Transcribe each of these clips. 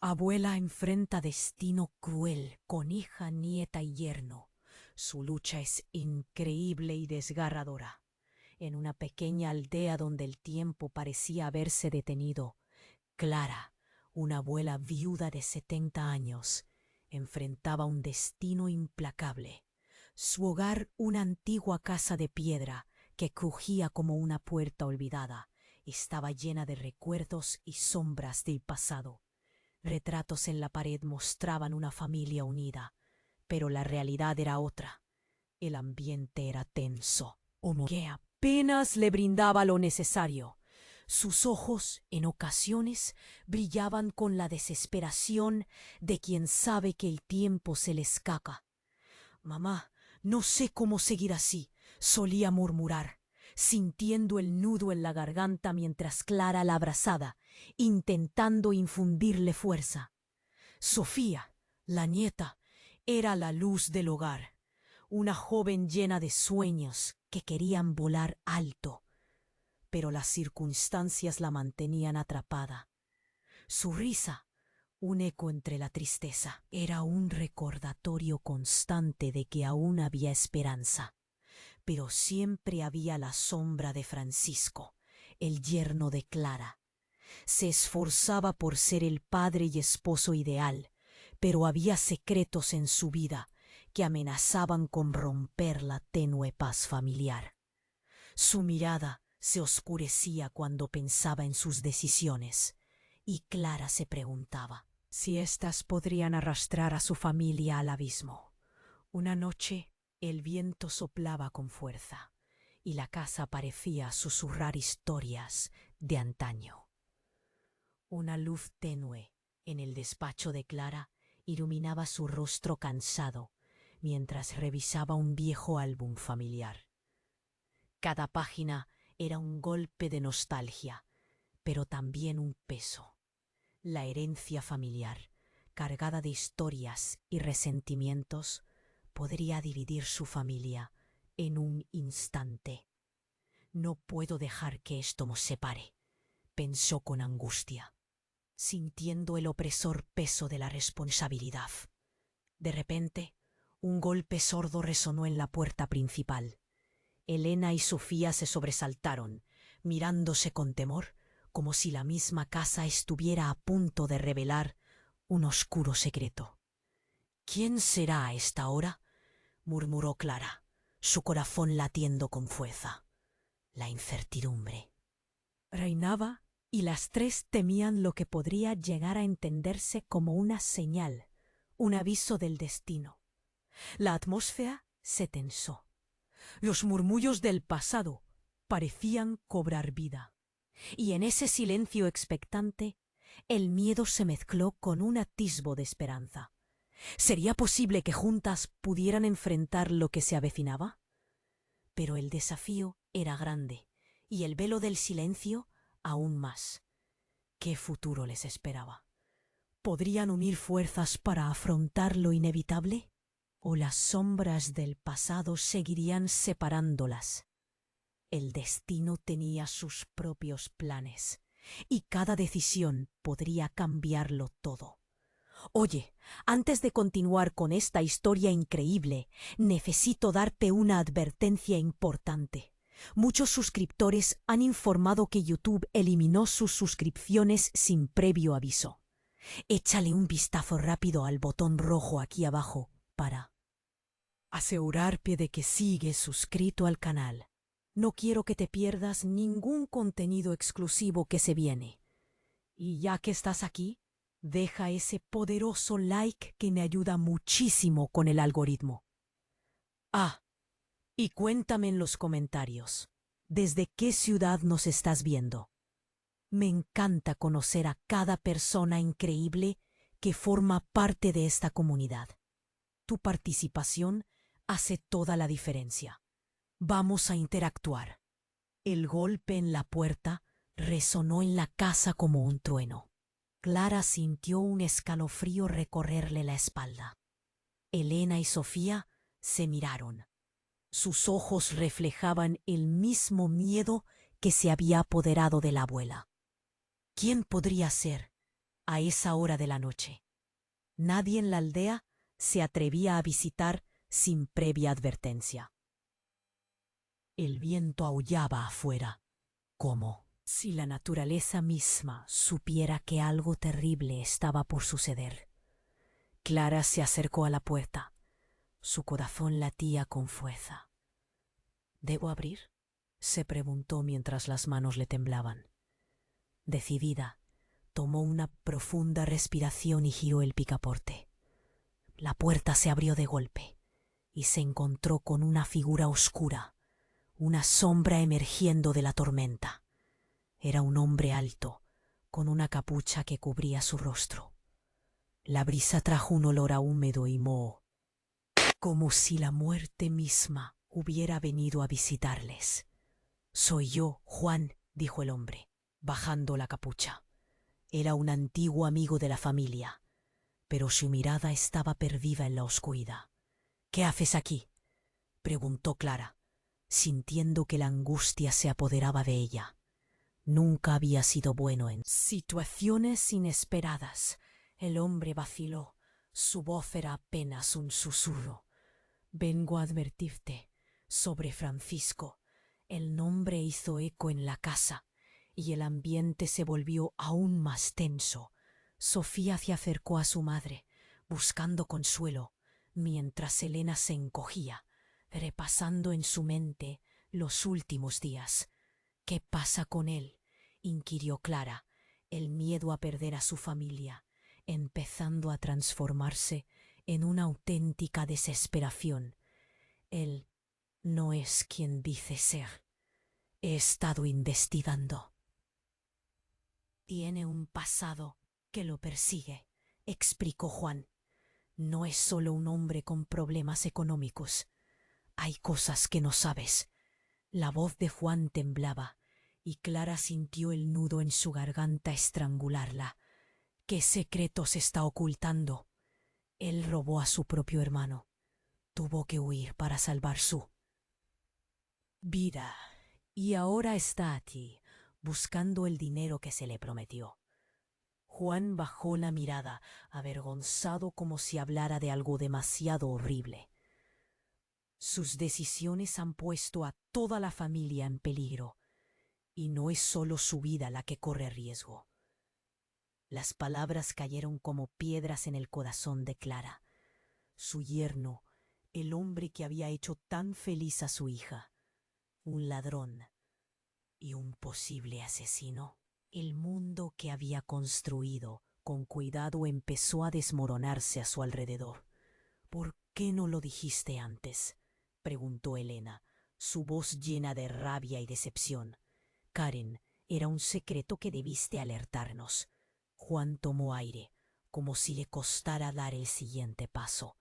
Abuela enfrenta destino cruel con hija, nieta y yerno. Su lucha es increíble y desgarradora. En una pequeña aldea donde el tiempo parecía haberse detenido, Clara, una abuela viuda de 70 años, enfrentaba un destino implacable. Su hogar, una antigua casa de piedra que crujía como una puerta olvidada, estaba llena de recuerdos y sombras del pasado. Retratos en la pared mostraban una familia unida, pero la realidad era otra. El ambiente era tenso, como que apenas le brindaba lo necesario. Sus ojos, en ocasiones, brillaban con la desesperación de quien sabe que el tiempo se le escapa. Mamá, no sé cómo seguir así, solía murmurar, sintiendo el nudo en la garganta mientras Clara la abrazaba, intentando infundirle fuerza. Sofía, la nieta, era la luz del hogar, una joven llena de sueños que querían volar alto, pero las circunstancias la mantenían atrapada. Su risa, un eco entre la tristeza, era un recordatorio constante de que aún había esperanza. Pero siempre había la sombra de Francisco, el yerno de Clara. Se esforzaba por ser el padre y esposo ideal, pero había secretos en su vida que amenazaban con romper la tenue paz familiar. Su mirada se oscurecía cuando pensaba en sus decisiones, y Clara se preguntaba si éstas podrían arrastrar a su familia al abismo. Una noche el viento soplaba con fuerza, y la casa parecía susurrar historias de antaño. Una luz tenue en el despacho de Clara iluminaba su rostro cansado mientras revisaba un viejo álbum familiar. Cada página era un golpe de nostalgia, pero también un peso. La herencia familiar, cargada de historias y resentimientos, podría dividir su familia en un instante. No puedo dejar que esto nos separe, pensó con angustia, sintiendo el opresor peso de la responsabilidad. De repente, un golpe sordo resonó en la puerta principal. Elena y Sofía se sobresaltaron, mirándose con temor, como si la misma casa estuviera a punto de revelar un oscuro secreto. ¿Quién será a esta hora?, murmuró Clara, su corazón latiendo con fuerza. La incertidumbre reinaba y las tres temían lo que podría llegar a entenderse como una señal, un aviso del destino. La atmósfera se tensó. Los murmullos del pasado parecían cobrar vida, y en ese silencio expectante el miedo se mezcló con un atisbo de esperanza. ¿Sería posible que juntas pudieran enfrentar lo que se avecinaba? Pero el desafío era grande, y el velo del silencio aún más. ¿Qué futuro les esperaba? ¿Podrían unir fuerzas para afrontar lo inevitable? ¿O las sombras del pasado seguirían separándolas? El destino tenía sus propios planes, y cada decisión podría cambiarlo todo. Oye, antes de continuar con esta historia increíble, necesito darte una advertencia importante. Muchos suscriptores han informado que YouTube eliminó sus suscripciones sin previo aviso. Échale un vistazo rápido al botón rojo aquí abajo para asegurarte de que sigues suscrito al canal. No quiero que te pierdas ningún contenido exclusivo que se viene. Y ya que estás aquí, deja ese poderoso like que me ayuda muchísimo con el algoritmo. Ah, y cuéntame en los comentarios, ¿desde qué ciudad nos estás viendo? Me encanta conocer a cada persona increíble que forma parte de esta comunidad. Tu participación hace toda la diferencia. Vamos a interactuar. El golpe en la puerta resonó en la casa como un trueno. Clara sintió un escalofrío recorrerle la espalda. Elena y Sofía se miraron. Sus ojos reflejaban el mismo miedo que se había apoderado de la abuela. ¿Quién podría ser? a esa hora de la noche. Nadie en la aldea se atrevía a visitar sin previa advertencia. El viento aullaba afuera, como si la naturaleza misma supiera que algo terrible estaba por suceder. Clara se acercó a la puerta. Su corazón latía con fuerza. ¿Debo abrir?, se preguntó mientras las manos le temblaban. Decidida, tomó una profunda respiración y giró el picaporte. La puerta se abrió de golpe y se encontró con una figura oscura, una sombra emergiendo de la tormenta. Era un hombre alto, con una capucha que cubría su rostro. La brisa trajo un olor a húmedo y moho, como si la muerte misma hubiera venido a visitarles. «Soy yo, Juan», dijo el hombre, bajando la capucha. Era un antiguo amigo de la familia, pero su mirada estaba perdida en la oscuridad. «¿Qué haces aquí?», preguntó Clara, sintiendo que la angustia se apoderaba de ella. Nunca había sido bueno en situaciones inesperadas. El hombre vaciló. Su voz era apenas un susurro. «Vengo a advertirte sobre Francisco». El nombre hizo eco en la casa y el ambiente se volvió aún más tenso. Sofía se acercó a su madre, buscando consuelo, mientras Elena se encogía, repasando en su mente los últimos días. «¿Qué pasa con él?», inquirió Clara, el miedo a perder a su familia, empezando a transformarse en una auténtica desesperación. «Él no es quien dice ser. He estado investigando. Tiene un pasado que lo persigue», explicó Juan. «No es solo un hombre con problemas económicos. Hay cosas que no sabes». La voz de Juan temblaba y Clara sintió el nudo en su garganta estrangularla. «¿Qué secretos está ocultando?». «Él robó a su propio hermano. Tuvo que huir para salvar su vida. Y ahora está aquí, buscando el dinero que se le prometió». Juan bajó la mirada, avergonzado, como si hablara de algo demasiado horrible. «Sus decisiones han puesto a toda la familia en peligro, y no es solo su vida la que corre riesgo». Las palabras cayeron como piedras en el corazón de Clara. Su yerno, el hombre que había hecho tan feliz a su hija, un ladrón y un posible asesino. El mundo que había construido con cuidado empezó a desmoronarse a su alrededor. «¿Por qué no lo dijiste antes?», preguntó Elena, su voz llena de rabia y decepción. «Karen, era un secreto que debiste alertarnos». Juan tomó aire, como si le costara dar el siguiente paso.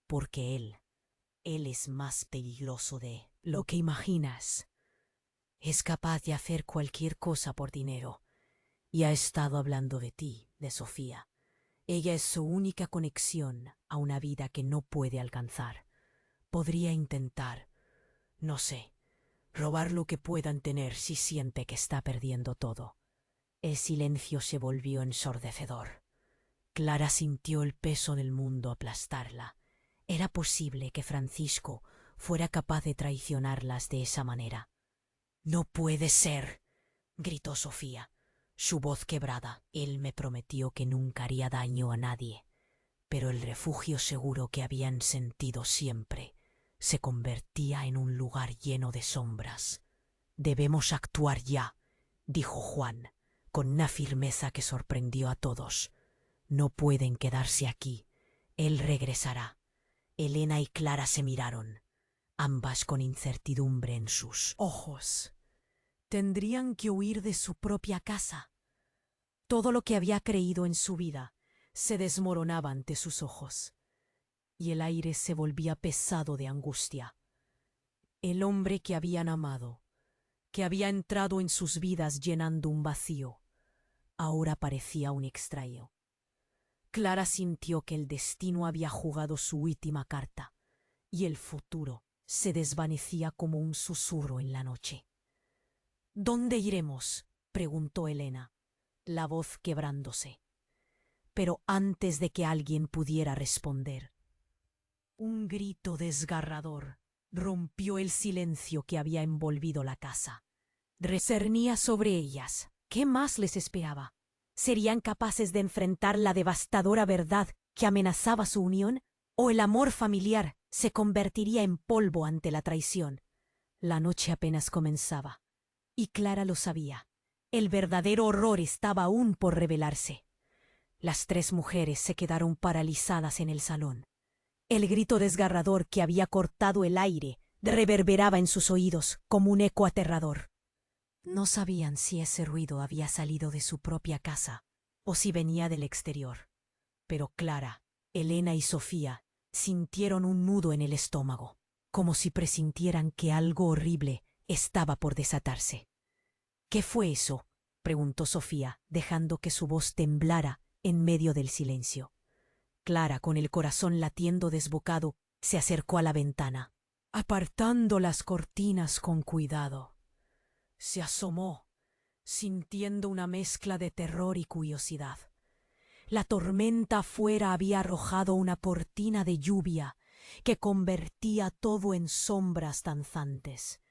«Porque él es más peligroso de lo que imaginas. Es capaz de hacer cualquier cosa por dinero. Y ha estado hablando de ti, de Sofía. Ella es su única conexión a una vida que no puede alcanzar. Podría intentar, no sé, robar lo que puedan tener si siente que está perdiendo todo». El silencio se volvió ensordecedor. Clara sintió el peso del mundo aplastarla. ¿Era posible que Francisco fuera capaz de traicionarlas de esa manera? «No puede ser», gritó Sofía, su voz quebrada. «Él me prometió que nunca haría daño a nadie, pero el refugio seguro que habían sentido siempre se convertía en un lugar lleno de sombras». «Debemos actuar ya», dijo Juan, con una firmeza que sorprendió a todos. «No pueden quedarse aquí. Él regresará». Elena y Clara se miraron, ambas con incertidumbre en sus ojos. Tendrían que huir de su propia casa. Todo lo que había creído en su vida se desmoronaba ante sus ojos, y el aire se volvía pesado de angustia. El hombre que habían amado, que había entrado en sus vidas llenando un vacío, ahora parecía un extraño. Clara sintió que el destino había jugado su última carta, y el futuro se desvanecía como un susurro en la noche. «¿Dónde iremos?», preguntó Elena, la voz quebrándose. pero antes de que alguien pudiera responder, un grito desgarrador rompió el silencio que había envolvido la casa. Cernía sobre ellas. ¿Qué más les esperaba? ¿Serían capaces de enfrentar la devastadora verdad que amenazaba su unión? ¿O el amor familiar se convertiría en polvo ante la traición? La noche apenas comenzaba, y Clara lo sabía. El verdadero horror estaba aún por revelarse. Las tres mujeres se quedaron paralizadas en el salón. El grito desgarrador que había cortado el aire reverberaba en sus oídos como un eco aterrador. No sabían si ese ruido había salido de su propia casa o si venía del exterior. Pero Clara, Elena y Sofía sintieron un nudo en el estómago, como si presintieran que algo horrible estaba por desatarse. ¿Qué fue eso?, preguntó Sofía, dejando que su voz temblara en medio del silencio. Clara, con el corazón latiendo desbocado, se acercó a la ventana. Apartando las cortinas con cuidado, se asomó, sintiendo una mezcla de terror y curiosidad. La tormenta afuera había arrojado una cortina de lluvia que convertía todo en sombras danzantes.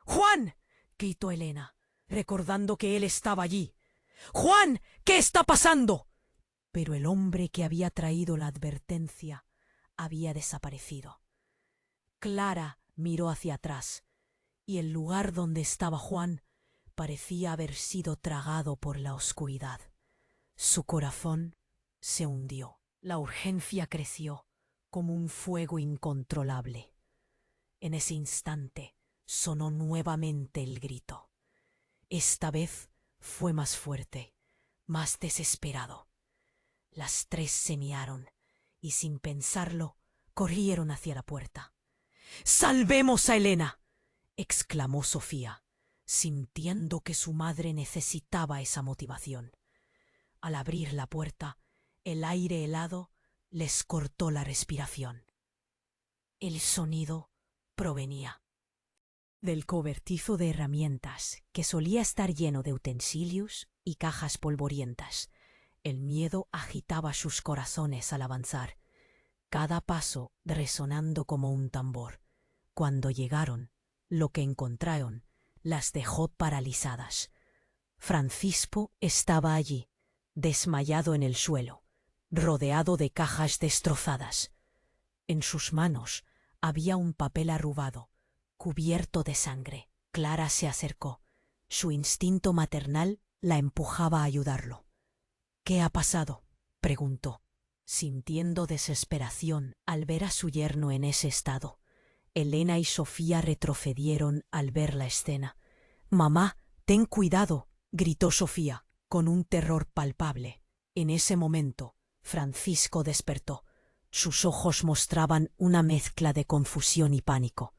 ¡Juan!, gritó Elena, recordando que él estaba allí. ¡Juan! ¿Qué está pasando? Pero el hombre que había traído la advertencia había desaparecido. Clara miró hacia atrás, y el lugar donde estaba Juan parecía haber sido tragado por la oscuridad. Su corazón se hundió. La urgencia creció como un fuego incontrolable. En ese instante sonó nuevamente el grito. Esta vez fue más fuerte, más desesperado. Las tres se miraron y, sin pensarlo, corrieron hacia la puerta. «¡Salvemos a Elena!», exclamó Sofía, sintiendo que su madre necesitaba esa motivación. Al abrir la puerta, el aire helado les cortó la respiración. El sonido provenía del cobertizo de herramientas, que solía estar lleno de utensilios y cajas polvorientas. El miedo agitaba sus corazones al avanzar, cada paso resonando como un tambor. Cuando llegaron, lo que encontraron las dejó paralizadas. Francisco estaba allí, desmayado en el suelo, rodeado de cajas destrozadas. En sus manos había un papel arrugado, cubierto de sangre. Clara se acercó. Su instinto maternal la empujaba a ayudarlo. «¿Qué ha pasado?», preguntó, sintiendo desesperación al ver a su yerno en ese estado. Elena y Sofía retrocedieron al ver la escena. «Mamá, ten cuidado», gritó Sofía, con un terror palpable. En ese momento, Francisco despertó. Sus ojos mostraban una mezcla de confusión y pánico.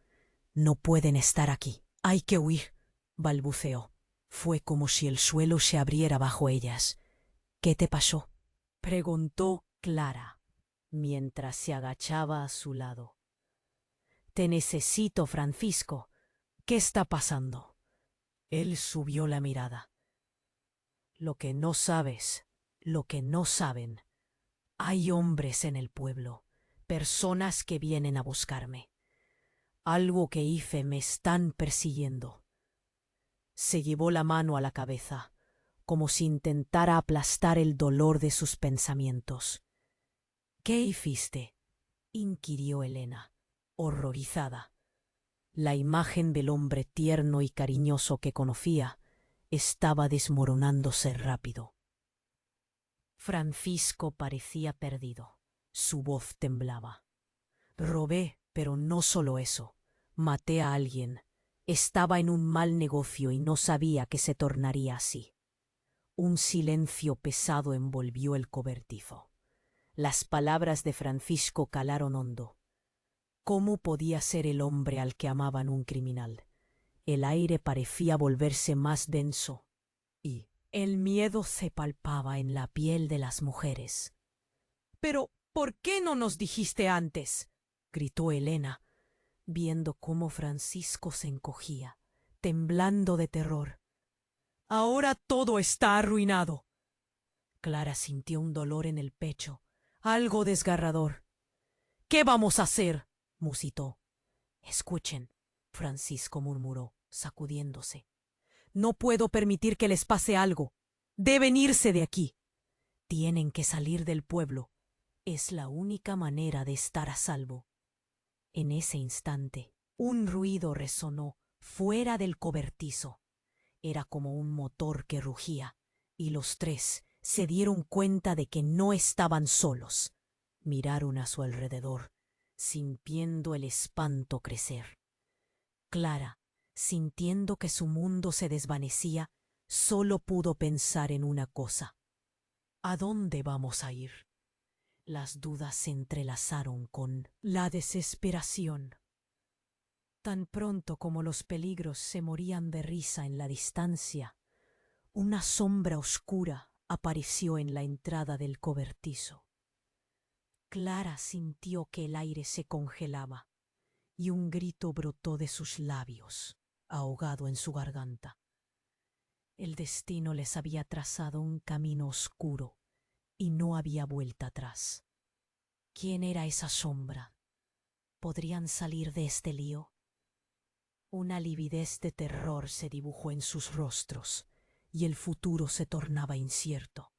«No pueden estar aquí. Hay que huir», balbuceó. Fue como si el suelo se abriera bajo ellas. «¿Qué te pasó?», preguntó Clara, mientras se agachaba a su lado. «Te necesito, Francisco. ¿Qué está pasando?». Él subió la mirada. «Lo que no sabes, lo que no saben. Hay hombres en el pueblo, personas que vienen a buscarme. Algo que hice me están persiguiendo». Se llevó la mano a la cabeza, como si intentara aplastar el dolor de sus pensamientos. «¿Qué hiciste?», inquirió Elena, horrorizada. La imagen del hombre tierno y cariñoso que conocía estaba desmoronándose rápido. Francisco parecía perdido. Su voz temblaba. «Robé, pero no solo eso. Maté a alguien. Estaba en un mal negocio y no sabía que se tornaría así». Un silencio pesado envolvió el cobertizo. Las palabras de Francisco calaron hondo. ¿Cómo podía ser el hombre al que amaban un criminal? El aire parecía volverse más denso y el miedo se palpaba en la piel de las mujeres. «¿Pero por qué no nos dijiste antes?», gritó Elena, viendo cómo Francisco se encogía, temblando de terror. «Ahora todo está arruinado». Clara sintió un dolor en el pecho, algo desgarrador. —¿Qué vamos a hacer? —musitó. —Escuchen —Francisco murmuró, sacudiéndose—. No puedo permitir que les pase algo. Deben irse de aquí. Tienen que salir del pueblo. Es la única manera de estar a salvo. En ese instante, un ruido resonó fuera del cobertizo. Era como un motor que rugía, y los tres se dieron cuenta de que no estaban solos. Miraron a su alrededor, sintiendo el espanto crecer. Clara, sintiendo que su mundo se desvanecía, solo pudo pensar en una cosa. ¿A dónde vamos a ir? Las dudas se entrelazaron con la desesperación. Tan pronto como los peligros se morían de risa en la distancia, una sombra oscura apareció en la entrada del cobertizo. Clara sintió que el aire se congelaba y un grito brotó de sus labios, ahogado en su garganta. El destino les había trazado un camino oscuro y no había vuelta atrás. ¿Quién era esa sombra? ¿Podrían salir de este lío? Una lividez de terror se dibujó en sus rostros y el futuro se tornaba incierto.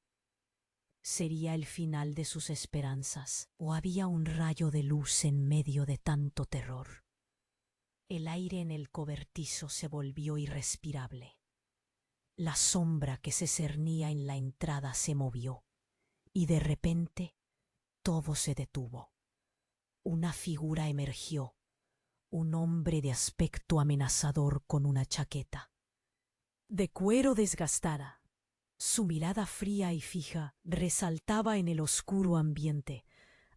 ¿Sería el final de sus esperanzas o había un rayo de luz en medio de tanto terror? El aire en el cobertizo se volvió irrespirable. La sombra que se cernía en la entrada se movió y de repente todo se detuvo. Una figura emergió, un hombre de aspecto amenazador con una chaqueta de cuero desgastada. Su mirada fría y fija resaltaba en el oscuro ambiente,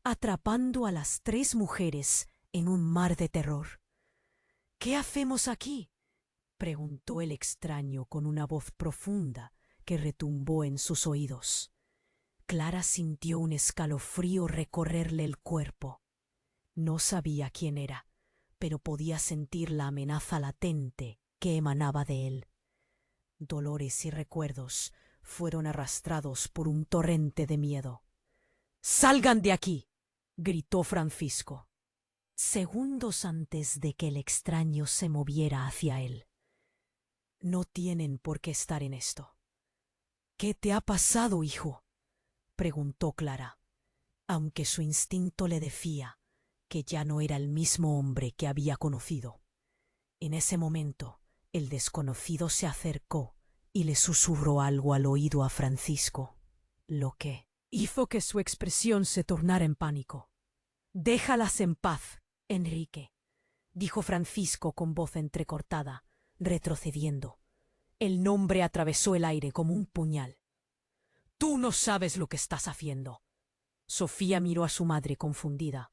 atrapando a las tres mujeres en un mar de terror. —¿Qué hacemos aquí? —preguntó el extraño con una voz profunda que retumbó en sus oídos. Clara sintió un escalofrío recorrerle el cuerpo. No sabía quién era, pero podía sentir la amenaza latente que emanaba de él. Dolores y recuerdos fueron arrastrados por un torrente de miedo. —¡Salgan de aquí! —gritó Francisco, segundos antes de que el extraño se moviera hacia él. —No tienen por qué estar en esto. —¿Qué te ha pasado, hijo? —preguntó Clara, aunque su instinto le decía que ya no era el mismo hombre que había conocido. En ese momento, el desconocido se acercó y le susurró algo al oído a Francisco, lo que hizo que su expresión se tornara en pánico. —Déjalas en paz, Enrique —dijo Francisco con voz entrecortada, retrocediendo. El nombre atravesó el aire como un puñal. —Tú no sabes lo que estás haciendo. Sofía miró a su madre confundida.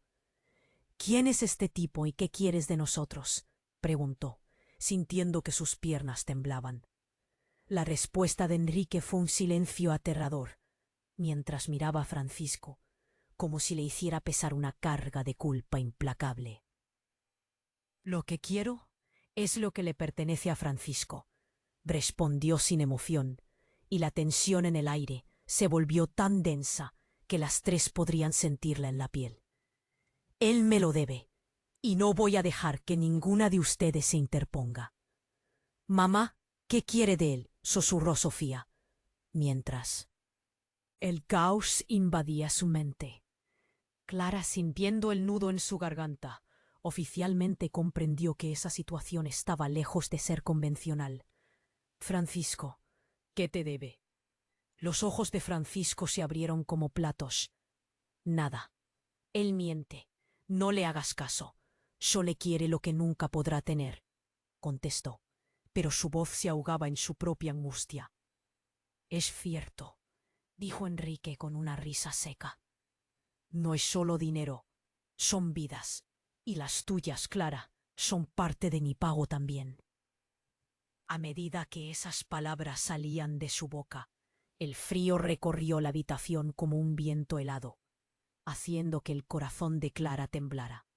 —¿Quién es este tipo y qué quieres de nosotros? —preguntó, sintiendo que sus piernas temblaban. La respuesta de Enrique fue un silencio aterrador, mientras miraba a Francisco, como si le hiciera pesar una carga de culpa implacable. —Lo que quiero es lo que le pertenece a Francisco —respondió sin emoción, y la tensión en el aire se volvió tan densa que las tres podrían sentirla en la piel. Él me lo debe, y no voy a dejar que ninguna de ustedes se interponga. —Mamá, ¿qué quiere de él? —susurró Sofía, mientras el caos invadía su mente. Clara, sintiendo el nudo en su garganta, oficialmente comprendió que esa situación estaba lejos de ser convencional. —Francisco, ¿qué te debe? Los ojos de Francisco se abrieron como platos. —Nada. Él miente. No le hagas caso. Solo quiere lo que nunca podrá tener —contestó, pero su voz se ahogaba en su propia angustia. —Es cierto —dijo Enrique con una risa seca—. No es solo dinero, son vidas, y las tuyas, Clara, son parte de mi pago también. A medida que esas palabras salían de su boca, el frío recorrió la habitación como un viento helado, haciendo que el corazón de Clara temblara.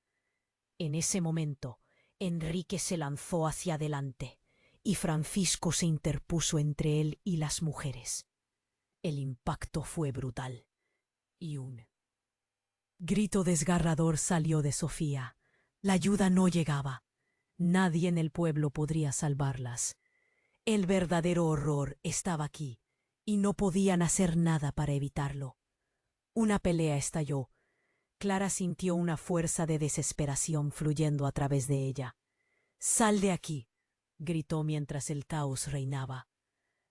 En ese momento, Enrique se lanzó hacia adelante, y Francisco se interpuso entre él y las mujeres. El impacto fue brutal, y un grito desgarrador salió de Sofía. La ayuda no llegaba. Nadie en el pueblo podría salvarlas. El verdadero horror estaba aquí, y no podían hacer nada para evitarlo. Una pelea estalló. Clara sintió una fuerza de desesperación fluyendo a través de ella. «¡Sal de aquí!», gritó mientras el caos reinaba.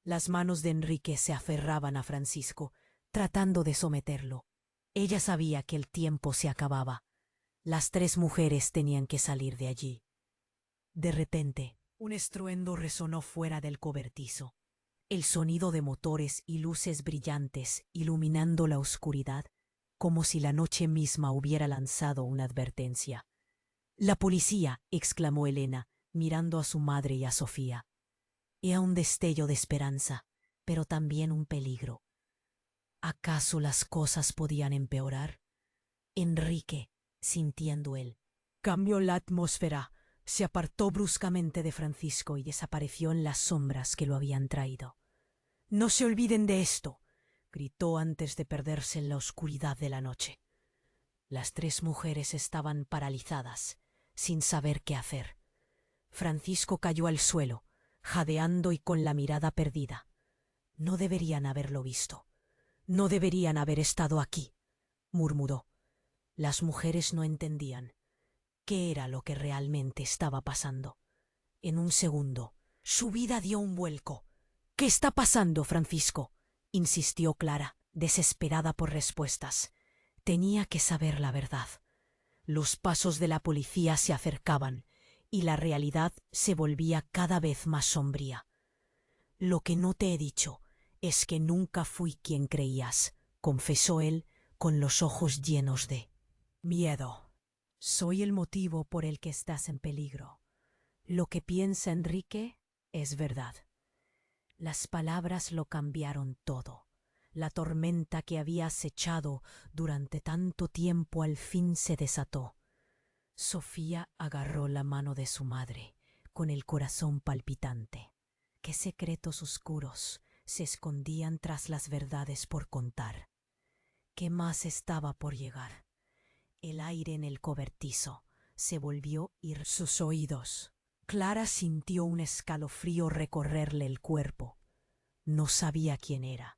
Las manos de Enrique se aferraban a Francisco, tratando de someterlo. Ella sabía que el tiempo se acababa. Las tres mujeres tenían que salir de allí. De repente, un estruendo resonó fuera del cobertizo. El sonido de motores y luces brillantes iluminando la oscuridad, como si la noche misma hubiera lanzado una advertencia. «¡La policía!», exclamó Elena, mirando a su madre y a Sofía. Era un destello de esperanza, pero también un peligro. ¿Acaso las cosas podían empeorar? Enrique, sintiendo él, cambió la atmósfera, se apartó bruscamente de Francisco y desapareció en las sombras que lo habían traído. «¡No se olviden de esto!», gritó antes de perderse en la oscuridad de la noche. Las tres mujeres estaban paralizadas, sin saber qué hacer. Francisco cayó al suelo, jadeando y con la mirada perdida. «No deberían haberlo visto. No deberían haber estado aquí», murmuró. Las mujeres no entendían qué era lo que realmente estaba pasando. En un segundo, su vida dio un vuelco. «¿Qué está pasando, Francisco?», insistió Clara, desesperada por respuestas. Tenía que saber la verdad. Los pasos de la policía se acercaban y la realidad se volvía cada vez más sombría. «Lo que no te he dicho es que nunca fui quien creías», confesó él con los ojos llenos de miedo. «Soy el motivo por el que estás en peligro. Lo que piensa Enrique es verdad». Las palabras lo cambiaron todo. La tormenta que había acechado durante tanto tiempo al fin se desató. Sofía agarró la mano de su madre, con el corazón palpitante. ¿Qué secretos oscuros se escondían tras las verdades por contar? ¿Qué más estaba por llegar? El aire en el cobertizo se volvió ir sus oídos. Clara sintió un escalofrío recorrerle el cuerpo. No sabía quién era,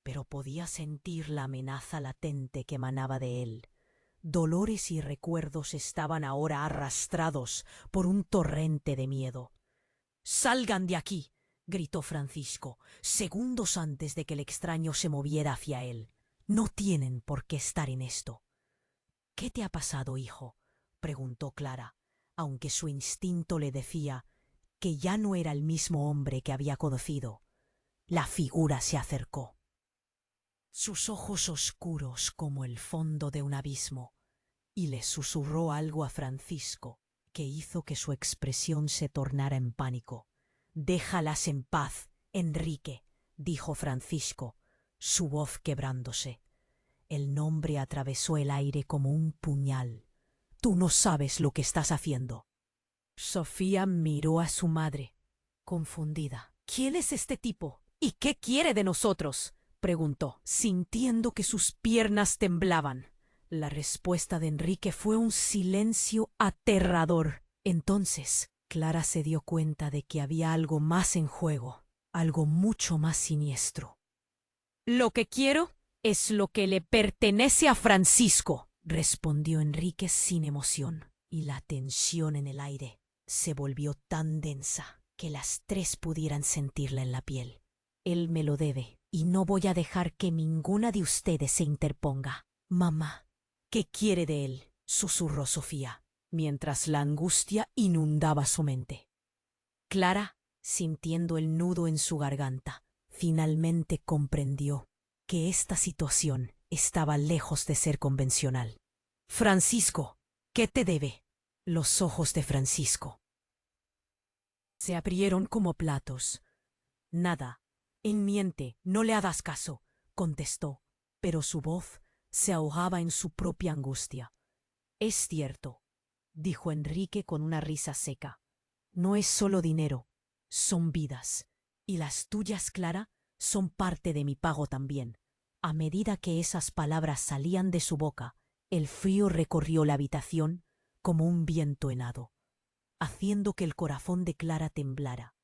pero podía sentir la amenaza latente que emanaba de él. Dolores y recuerdos estaban ahora arrastrados por un torrente de miedo. «¡Salgan de aquí!», gritó Francisco, segundos antes de que el extraño se moviera hacia él. «No tienen por qué estar en esto». «¿Qué te ha pasado, hijo?», preguntó Clara, aunque su instinto le decía que ya no era el mismo hombre que había conocido. La figura se acercó. Sus ojos oscuros como el fondo de un abismo, y le susurró algo a Francisco que hizo que su expresión se tornara en pánico. «Déjalas en paz, Enrique», dijo Francisco, su voz quebrándose. El nombre atravesó el aire como un puñal. «Tú no sabes lo que estás haciendo». Sofía miró a su madre, confundida. «¿Quién es este tipo? ¿Y qué quiere de nosotros?», preguntó, sintiendo que sus piernas temblaban. La respuesta de Enrique fue un silencio aterrador. Entonces, Clara se dio cuenta de que había algo más en juego, algo mucho más siniestro. «Lo que quiero es lo que le pertenece a Francisco», respondió Enrique sin emoción, y la tensión en el aire se volvió tan densa que las tres pudieran sentirla en la piel. «Él me lo debe, y no voy a dejar que ninguna de ustedes se interponga». «Mamá, ¿qué quiere de él?», susurró Sofía, mientras la angustia inundaba su mente. Clara, sintiendo el nudo en su garganta, finalmente comprendió que esta situación estaba lejos de ser convencional. «Francisco, ¿qué te debe?». Los ojos de Francisco se abrieron como platos. «Nada. Él miente, no le hagas caso», contestó, pero su voz se ahogaba en su propia angustia. «Es cierto», dijo Enrique con una risa seca. «No es solo dinero, son vidas. ¿Y las tuyas, Clara?», Son parte de mi pago también. A medida que esas palabras salían de su boca, el frío recorrió la habitación como un viento helado, haciendo que el corazón de Clara temblara.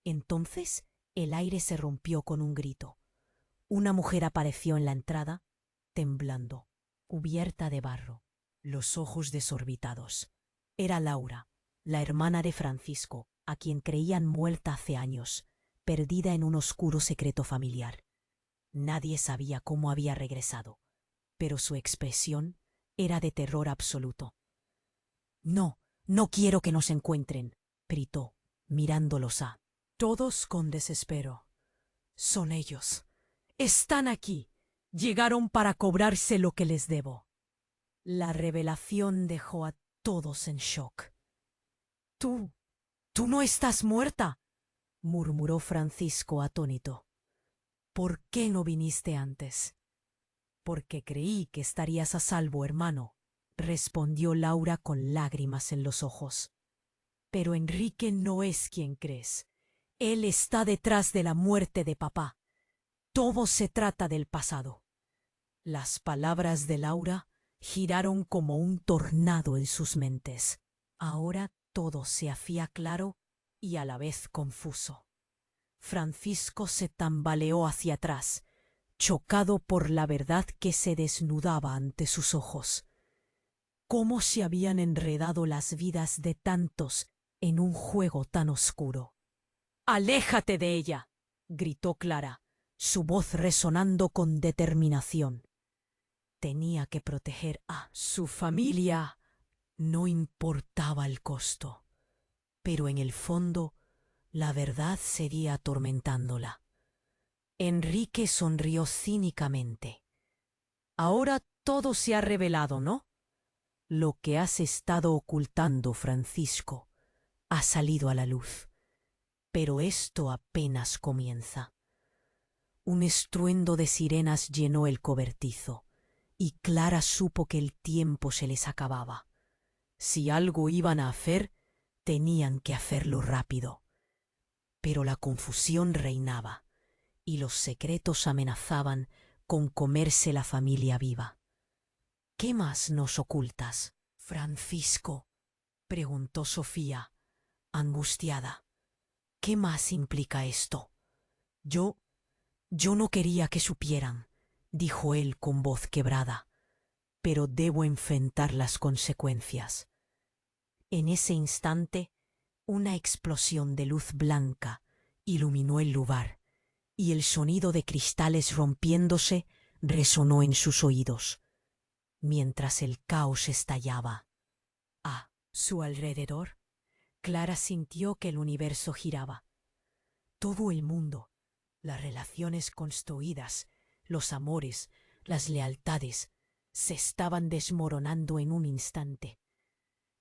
Entonces el aire se rompió con un grito. Una mujer apareció en la entrada, temblando, cubierta de barro, los ojos desorbitados. Era Laura, la hermana de Francisco, a quien creían muerta hace años, perdida en un oscuro secreto familiar. Nadie sabía cómo había regresado, pero su expresión era de terror absoluto. No, no quiero que nos encuentren, gritó, mirándolos a todos con desespero. Son ellos. Están aquí. Llegaron para cobrarse lo que les debo. La revelación dejó a todos en shock. Tú no estás muerta, murmuró Francisco atónito. ¿Por qué no viniste antes? Porque creí que estarías a salvo, hermano, respondió Laura con lágrimas en los ojos. Pero Enrique no es quien crees. Él está detrás de la muerte de papá. Todo se trata del pasado. Las palabras de Laura giraron como un tornado en sus mentes. Ahora todo se hacía claro y a la vez confuso. Francisco se tambaleó hacia atrás, chocado por la verdad que se desnudaba ante sus ojos. ¿Cómo se habían enredado las vidas de tantos en un juego tan oscuro? «¡Aléjate de ella!», gritó Clara, su voz resonando con determinación. Tenía que proteger a su familia. No importaba el costo. Pero en el fondo, la verdad seguía atormentándola. Enrique sonrió cínicamente. Ahora todo se ha revelado, ¿no? Lo que has estado ocultando, Francisco, ha salido a la luz. Pero esto apenas comienza. Un estruendo de sirenas llenó el cobertizo, y Clara supo que el tiempo se les acababa. Si algo iban a hacer, tenían que hacerlo rápido. Pero la confusión reinaba, y los secretos amenazaban con comerse la familia viva. «¿Qué más nos ocultas, Francisco?», preguntó Sofía, angustiada. «¿Qué más implica esto?» Yo no quería que supieran», dijo él con voz quebrada, «pero debo enfrentar las consecuencias». En ese instante, una explosión de luz blanca iluminó el lugar, y el sonido de cristales rompiéndose resonó en sus oídos, mientras el caos estallaba. A su alrededor, Clara sintió que el universo giraba. Todo el mundo, las relaciones construidas, los amores, las lealtades, se estaban desmoronando en un instante.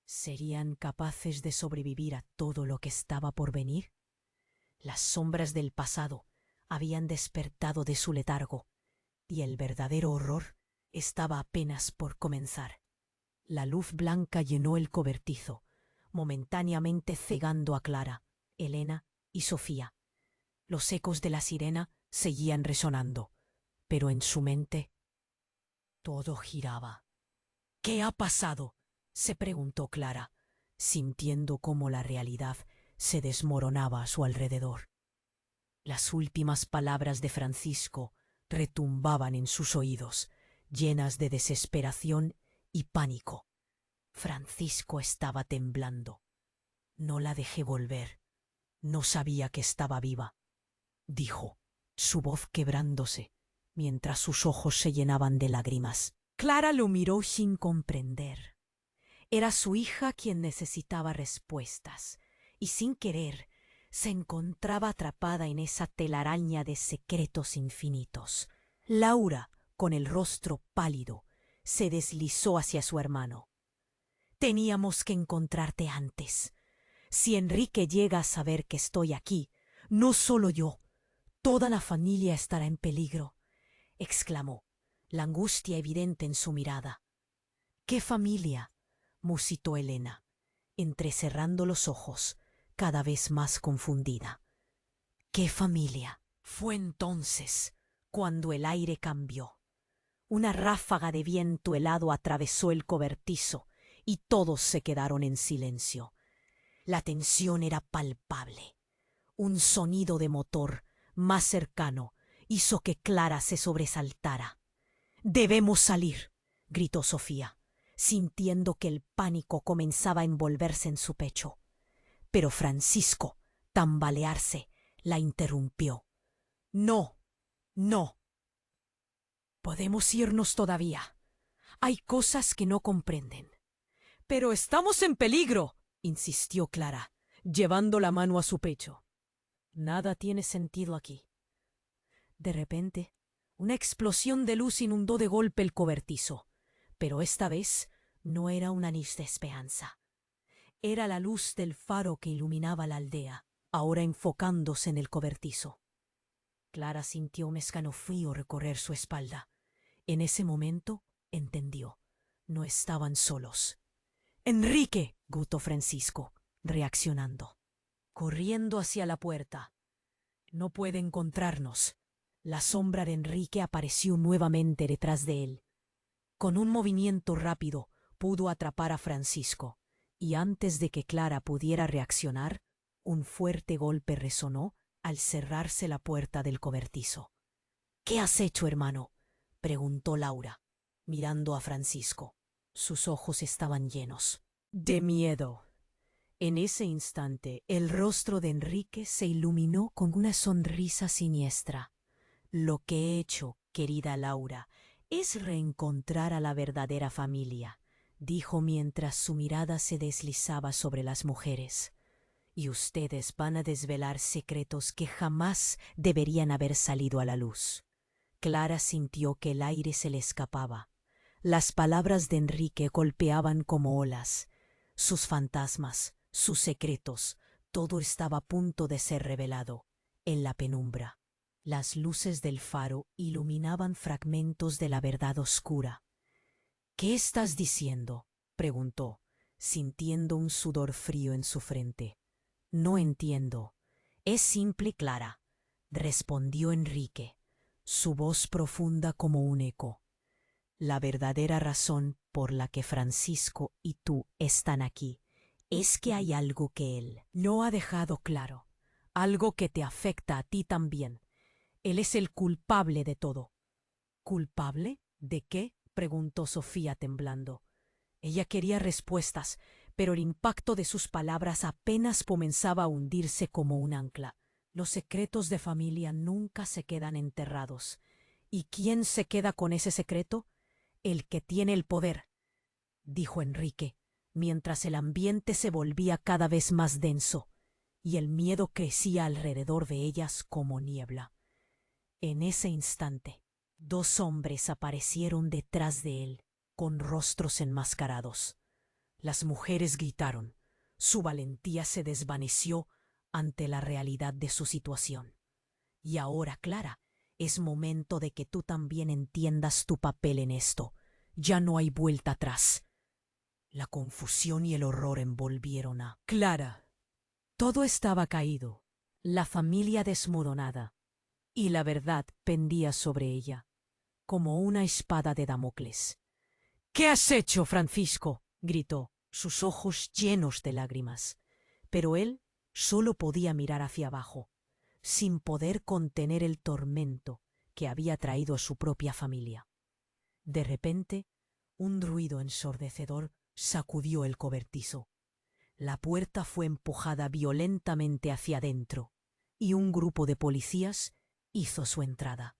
¿Serían capaces de sobrevivir a todo lo que estaba por venir? Las sombras del pasado habían despertado de su letargo, y el verdadero horror estaba apenas por comenzar. La luz blanca llenó el cobertizo, momentáneamente cegando a Clara, Elena y Sofía. Los ecos de la sirena seguían resonando, pero en su mente todo giraba. «¿Qué ha pasado?», se preguntó Clara, sintiendo cómo la realidad se desmoronaba a su alrededor. Las últimas palabras de Francisco retumbaban en sus oídos, llenas de desesperación y pánico. Francisco estaba temblando. «No la dejé volver. No sabía que estaba viva», dijo, su voz quebrándose, mientras sus ojos se llenaban de lágrimas. Clara lo miró sin comprender. Era su hija quien necesitaba respuestas, y sin querer se encontraba atrapada en esa telaraña de secretos infinitos. Laura, con el rostro pálido, se deslizó hacia su hermano. «Teníamos que encontrarte antes. Si Enrique llega a saber que estoy aquí, no solo yo, toda la familia estará en peligro», exclamó, la angustia evidente en su mirada. «¿Qué familia?», musitó Elena, entrecerrando los ojos, cada vez más confundida. «¿Qué familia?», Fue entonces cuando el aire cambió. Una ráfaga de viento helado atravesó el cobertizo y todos se quedaron en silencio. La tensión era palpable. Un sonido de motor más cercano hizo que Clara se sobresaltara. «Debemos salir», gritó Sofía, sintiendo que el pánico comenzaba a envolverse en su pecho. Pero Francisco, tambalearse, la interrumpió. «No, no. Podemos irnos todavía. Hay cosas que no comprenden». «Pero estamos en peligro», insistió Clara, llevando la mano a su pecho. «Nada tiene sentido aquí». De repente, una explosión de luz inundó de golpe el cobertizo, pero esta vez no era un anís de esperanza. Era la luz del faro que iluminaba la aldea, ahora enfocándose en el cobertizo. Clara sintió un escalofrío recorrer su espalda. En ese momento entendió. No estaban solos. «¡Enrique!», gritó Francisco, reaccionando. Corriendo hacia la puerta. «No puede encontrarnos». La sombra de Enrique apareció nuevamente detrás de él. Con un movimiento rápido pudo atrapar a Francisco, y antes de que Clara pudiera reaccionar, un fuerte golpe resonó al cerrarse la puerta del cobertizo. «¿Qué has hecho, hermano?», preguntó Laura, mirando a Francisco. Sus ojos estaban llenos de miedo. En ese instante, el rostro de Enrique se iluminó con una sonrisa siniestra. «Lo que he hecho, querida Laura, es reencontrar a la verdadera familia», dijo mientras su mirada se deslizaba sobre las mujeres. «Y ustedes van a desvelar secretos que jamás deberían haber salido a la luz». Clara sintió que el aire se le escapaba. Las palabras de Enrique golpeaban como olas. Sus fantasmas, sus secretos, todo estaba a punto de ser revelado. En la penumbra, las luces del faro iluminaban fragmentos de la verdad oscura. «¿Qué estás diciendo?», preguntó, sintiendo un sudor frío en su frente. «No entiendo». «Es simple y clara», respondió Enrique, su voz profunda como un eco. «La verdadera razón por la que Francisco y tú están aquí es que hay algo que él no ha dejado claro, algo que te afecta a ti también. Él es el culpable de todo». «¿Culpable? ¿De qué?», preguntó Sofía temblando. Ella quería respuestas, pero el impacto de sus palabras apenas comenzaba a hundirse como un ancla. Los secretos de familia nunca se quedan enterrados. ¿Y quién se queda con ese secreto? «El que tiene el poder», dijo Enrique, mientras el ambiente se volvía cada vez más denso, y el miedo crecía alrededor de ellas como niebla. En ese instante, dos hombres aparecieron detrás de él, con rostros enmascarados. Las mujeres gritaron. Su valentía se desvaneció ante la realidad de su situación. «Y ahora, Clara, es momento de que tú también entiendas tu papel en esto. Ya no hay vuelta atrás». La confusión y el horror envolvieron a Clara. Todo estaba caído, la familia desmoronada, y la verdad pendía sobre ella, como una espada de Damocles. «¿Qué has hecho, Francisco?», gritó, sus ojos llenos de lágrimas. Pero él solo podía mirar hacia abajo, sin poder contener el tormento que había traído a su propia familia. De repente, un ruido ensordecedor sacudió el cobertizo. La puerta fue empujada violentamente hacia adentro, y un grupo de policías hizo su entrada.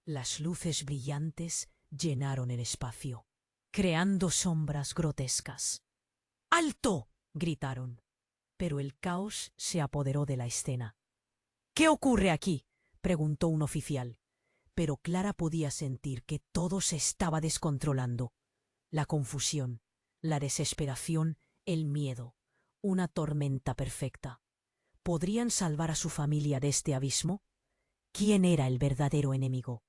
Las luces brillantes llenaron el espacio, creando sombras grotescas. «¡Alto!», gritaron, pero el caos se apoderó de la escena. «¿Qué ocurre aquí?», preguntó un oficial, pero Clara podía sentir que todo se estaba descontrolando. La confusión, la desesperación, el miedo, una tormenta perfecta. ¿Podrían salvar a su familia de este abismo? ¿Quién era el verdadero enemigo?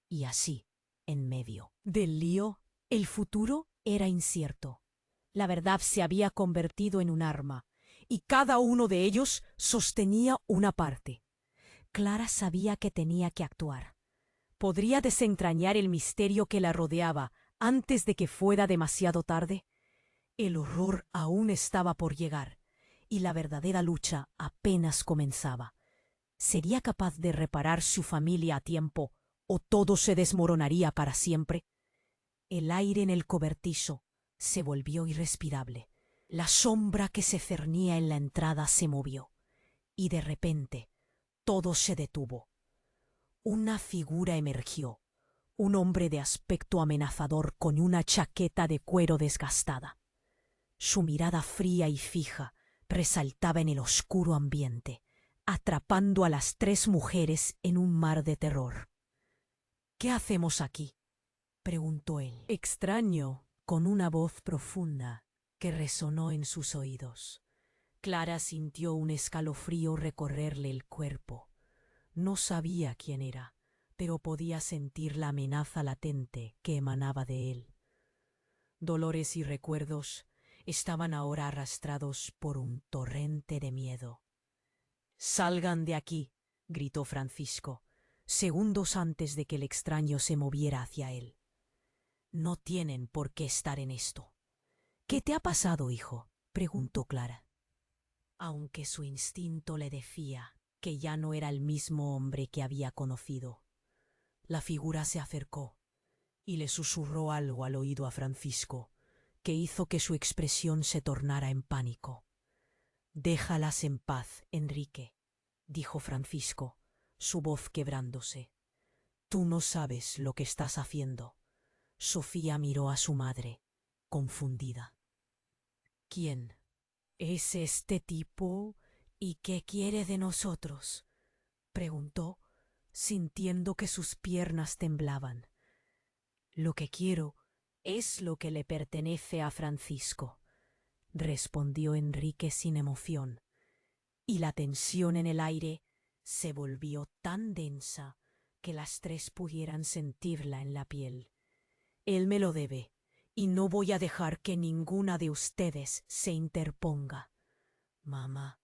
Y así, en medio del lío, el futuro era incierto. La verdad se había convertido en un arma, y cada uno de ellos sostenía una parte. Clara sabía que tenía que actuar. ¿Podría desentrañar el misterio que la rodeaba antes de que fuera demasiado tarde? El horror aún estaba por llegar, y la verdadera lucha apenas comenzaba. ¿Sería capaz de reparar su familia a tiempo, o todo se desmoronaría para siempre? El aire en el cobertizo se volvió irrespirable. La sombra que se cernía en la entrada se movió, y de repente todo se detuvo. Una figura emergió, un hombre de aspecto amenazador con una chaqueta de cuero desgastada. Su mirada fría y fija resaltaba en el oscuro ambiente, atrapando a las tres mujeres en un mar de terror. «¿Qué hacemos aquí?», preguntó él, extraño, con una voz profunda que resonó en sus oídos. Clara sintió un escalofrío recorrerle el cuerpo. No sabía quién era, pero podía sentir la amenaza latente que emanaba de él. Dolores y recuerdos estaban ahora arrastrados por un torrente de miedo. «Salgan de aquí», gritó Francisco, segundos antes de que el extraño se moviera hacia él. «No tienen por qué estar en esto». «¿Qué te ha pasado, hijo?», preguntó Clara. Aunque su instinto le decía que ya no era el mismo hombre que había conocido, la figura se acercó y le susurró algo al oído a Francisco, que hizo que su expresión se tornara en pánico. «Déjalas en paz, Enrique», dijo Francisco, su voz quebrándose. «Tú no sabes lo que estás haciendo». Sofía miró a su madre, confundida. «¿Quién es este tipo y qué quiere de nosotros?», preguntó, sintiendo que sus piernas temblaban. «Lo que quiero es lo que le pertenece a Francisco», respondió Enrique sin emoción, y la tensión en el aire se volvió tan densa que las tres pudieran sentirla en la piel. «Él me lo debe, y no voy a dejar que ninguna de ustedes se interponga». «Mamá,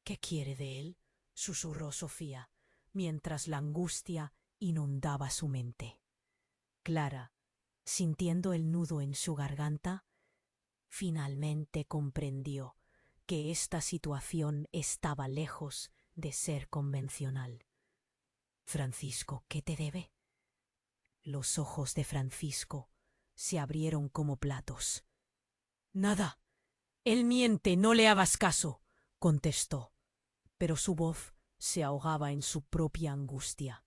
¿qué quiere de él?», susurró Sofía, mientras la angustia inundaba su mente. Clara, sintiendo el nudo en su garganta, finalmente comprendió que esta situación estaba lejos de ser convencional. «Francisco, ¿qué te debe?». Los ojos de Francisco se abrieron como platos. «Nada. Él miente, no le hagas caso», contestó, pero su voz se ahogaba en su propia angustia.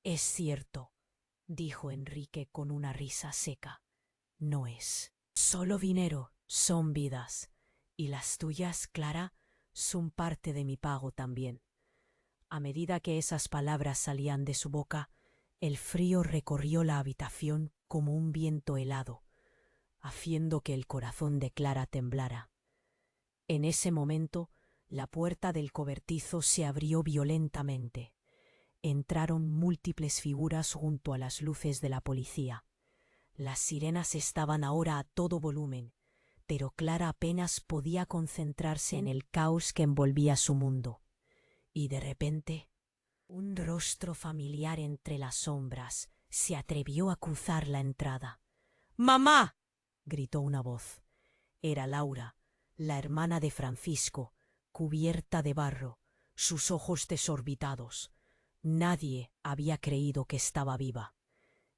«Es cierto», dijo Enrique con una risa seca. «No es solo dinero, son vidas, y las tuyas, Clara, son parte de mi pago también». A medida que esas palabras salían de su boca, el frío recorrió la habitación como un viento helado, haciendo que el corazón de Clara temblara. En ese momento, la puerta del cobertizo se abrió violentamente. Entraron múltiples figuras junto a las luces de la policía. Las sirenas estaban ahora a todo volumen, pero Clara apenas podía concentrarse en el caos que envolvía su mundo. Y de repente, un rostro familiar entre las sombras se atrevió a cruzar la entrada. «¡Mamá!», gritó una voz. Era Laura, la hermana de Francisco, cubierta de barro, sus ojos desorbitados. Nadie había creído que estaba viva.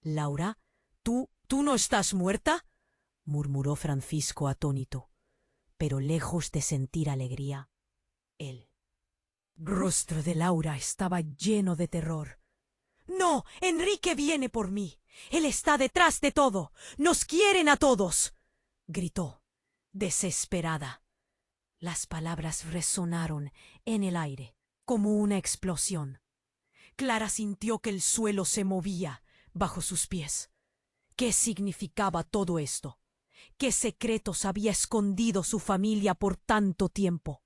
«Laura, ¿tú no estás muerta?», murmuró Francisco atónito, pero lejos de sentir alegría, el rostro de Laura estaba lleno de terror. «No, Enrique viene por mí. Él está detrás de todo. Nos quieren a todos», gritó, desesperada. Las palabras resonaron en el aire como una explosión. Clara sintió que el suelo se movía bajo sus pies. ¿Qué significaba todo esto? ¿Qué secretos había escondido su familia por tanto tiempo?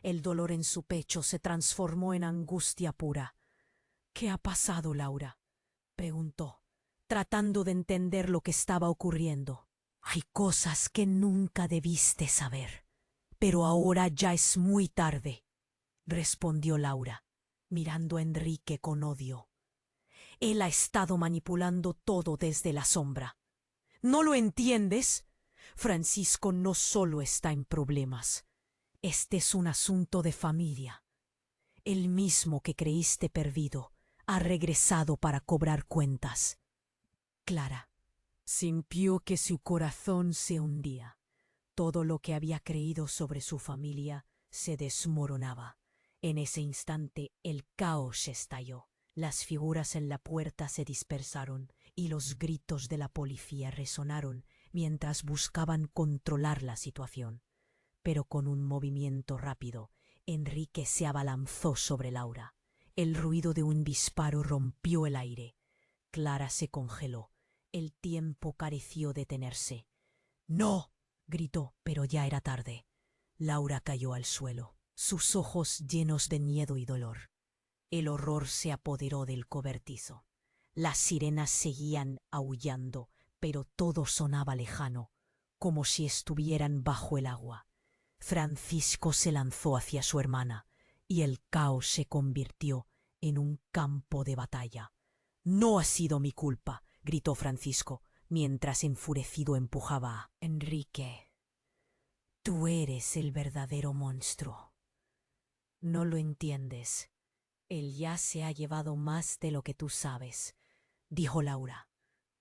El dolor en su pecho se transformó en angustia pura. «¿Qué ha pasado, Laura?», preguntó, tratando de entender lo que estaba ocurriendo. «Hay cosas que nunca debiste saber, pero ahora ya es muy tarde», respondió Laura. mirando a Enrique con odio. Él ha estado manipulando todo desde la sombra. ¿No lo entiendes? Francisco no solo está en problemas. Este es un asunto de familia. El mismo que creíste perdido ha regresado para cobrar cuentas. Clara sintió que su corazón se hundía. Todo lo que había creído sobre su familia se desmoronaba. En ese instante el caos estalló. Las figuras en la puerta se dispersaron y los gritos de la policía resonaron mientras buscaban controlar la situación. Pero con un movimiento rápido, Enrique se abalanzó sobre Laura. El ruido de un disparo rompió el aire. Clara se congeló. El tiempo pareció detenerse. ¡No! Gritó, pero ya era tarde. Laura cayó al suelo, sus ojos llenos de miedo y dolor. El horror se apoderó del cobertizo. Las sirenas seguían aullando, pero todo sonaba lejano, como si estuvieran bajo el agua. Francisco se lanzó hacia su hermana, y el caos se convirtió en un campo de batalla. «No ha sido mi culpa», gritó Francisco, mientras enfurecido empujaba a Enrique. «Tú eres el verdadero monstruo. No lo entiendes. Él ya se ha llevado más de lo que tú sabes», dijo Laura,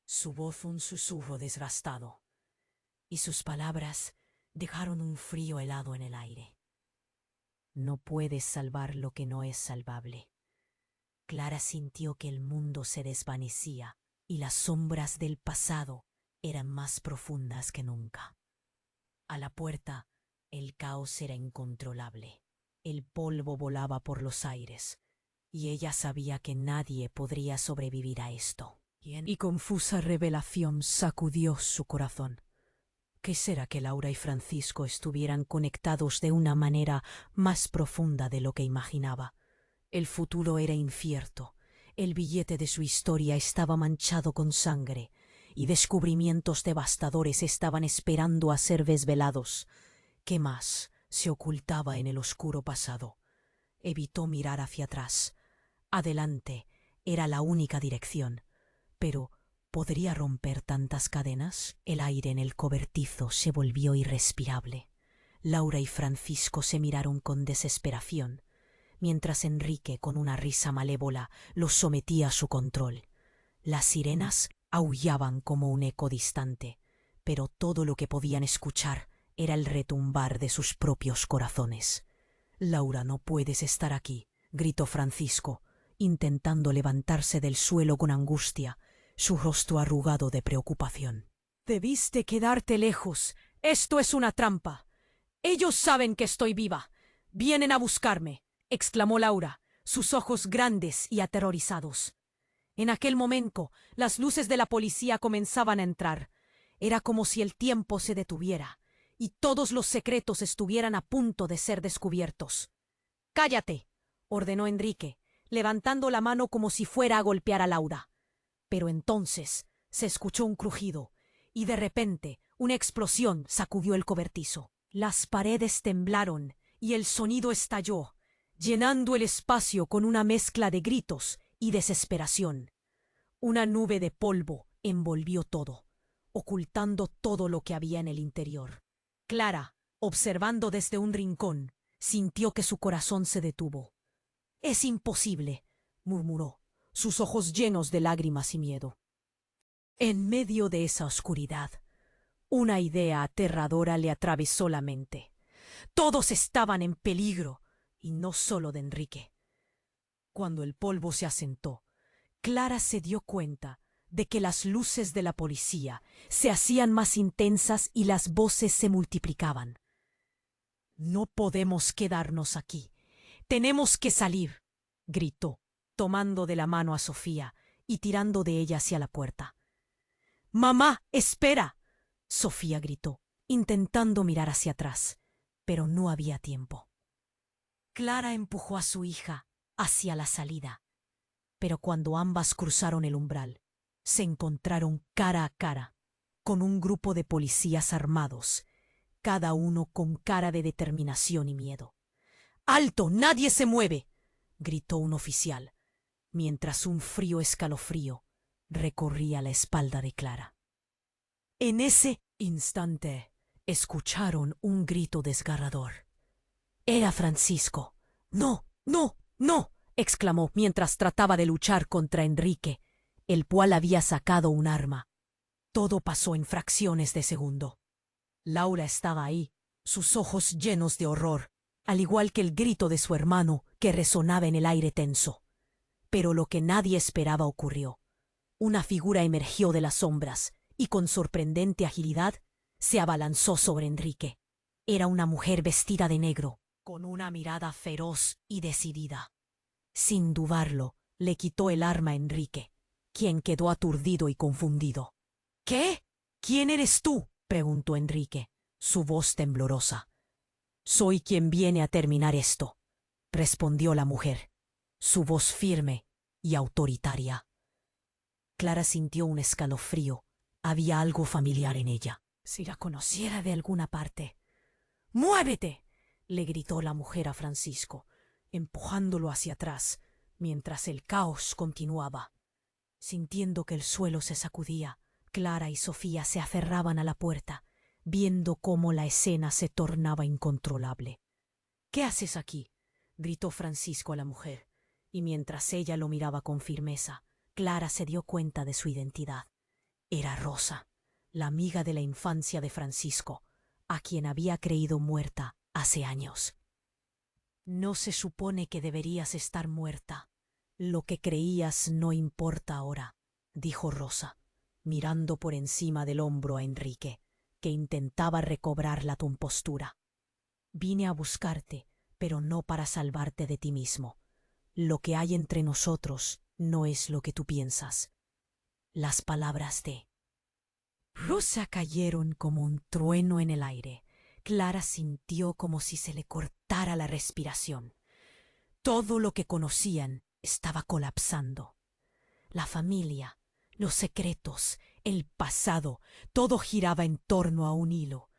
su voz un susurro desgastado, y sus palabras dejaron un frío helado en el aire. «No puedes salvar lo que no es salvable». Clara sintió que el mundo se desvanecía y las sombras del pasado eran más profundas que nunca. A la puerta, el caos era incontrolable. El polvo volaba por los aires, y ella sabía que nadie podría sobrevivir a esto. Y confusa revelación sacudió su corazón. ¿Qué será que Laura y Francisco estuvieran conectados de una manera más profunda de lo que imaginaba? El futuro era incierto. El billete de su historia estaba manchado con sangre, y descubrimientos devastadores estaban esperando a ser desvelados. ¿Qué más se ocultaba en el oscuro pasado? Evitó mirar hacia atrás. Adelante era la única dirección. Pero ¿podría romper tantas cadenas? El aire en el cobertizo se volvió irrespirable. Laura y Francisco se miraron con desesperación, mientras Enrique, con una risa malévola, los sometía a su control. Las sirenas aullaban como un eco distante, pero todo lo que podían escuchar era el retumbar de sus propios corazones. «Laura, no puedes estar aquí», gritó Francisco, intentando levantarse del suelo con angustia, su rostro arrugado de preocupación. «Debiste quedarte lejos. Esto es una trampa. Ellos saben que estoy viva. Vienen a buscarme», exclamó Laura, sus ojos grandes y aterrorizados. En aquel momento, las luces de la policía comenzaban a entrar. Era como si el tiempo se detuviera y todos los secretos estuvieran a punto de ser descubiertos. «Cállate», ordenó Enrique, levantando la mano como si fuera a golpear a Laura. Pero entonces se escuchó un crujido y de repente una explosión sacudió el cobertizo. Las paredes temblaron y el sonido estalló, llenando el espacio con una mezcla de gritos y desesperación. Una nube de polvo envolvió todo, ocultando todo lo que había en el interior. Clara, observando desde un rincón, sintió que su corazón se detuvo. «Es imposible», murmuró, sus ojos llenos de lágrimas y miedo. En medio de esa oscuridad, una idea aterradora le atravesó la mente. Todos estaban en peligro, y no solo de Enrique. Cuando el polvo se asentó, Clara se dio cuenta de que las luces de la policía se hacían más intensas y las voces se multiplicaban. «No podemos quedarnos aquí. Tenemos que salir», gritó, tomando de la mano a Sofía y tirando de ella hacia la puerta. «¡Mamá, espera!», Sofía gritó, intentando mirar hacia atrás, pero no había tiempo. Clara empujó a su hija hacia la salida, pero cuando ambas cruzaron el umbral, se encontraron cara a cara con un grupo de policías armados, cada uno con cara de determinación y miedo. «¡Alto! ¡Nadie se mueve!», gritó un oficial, mientras un frío escalofrío recorría la espalda de Clara. En ese instante escucharon un grito desgarrador. Era Francisco. «¡No, no, no!», exclamó mientras trataba de luchar contra Enrique, el cual había sacado un arma. Todo pasó en fracciones de segundo. Laura estaba ahí, sus ojos llenos de horror, al igual que el grito de su hermano que resonaba en el aire tenso. Pero lo que nadie esperaba ocurrió. Una figura emergió de las sombras y con sorprendente agilidad se abalanzó sobre Enrique. Era una mujer vestida de negro, con una mirada feroz y decidida. Sin dudarlo, le quitó el arma a Enrique, quien quedó aturdido y confundido. «¿Qué? ¿Quién eres tú?», preguntó Enrique, su voz temblorosa. «Soy quien viene a terminar esto», respondió la mujer, su voz firme y autoritaria. Clara sintió un escalofrío. Había algo familiar en ella. Si la conociera de alguna parte. «¡Muévete!», le gritó la mujer a Francisco, empujándolo hacia atrás, mientras el caos continuaba. Sintiendo que el suelo se sacudía, Clara y Sofía se aferraban a la puerta, viendo cómo la escena se tornaba incontrolable. «¿Qué haces aquí?», gritó Francisco a la mujer, y mientras ella lo miraba con firmeza, Clara se dio cuenta de su identidad. Era Rosa, la amiga de la infancia de Francisco, a quien había creído muerta hace años. «No se supone que deberías estar muerta. Lo que creías no importa ahora», dijo Rosa, mirando por encima del hombro a Enrique, que intentaba recobrar la compostura. «Vine a buscarte, pero no para salvarte de ti mismo. Lo que hay entre nosotros no es lo que tú piensas». Las palabras de Rosa cayeron como un trueno en el aire. Clara sintió como si se le cortara la respiración. Todo lo que conocían estaba colapsando. La familia, los secretos, el pasado, todo giraba en torno a un hilo.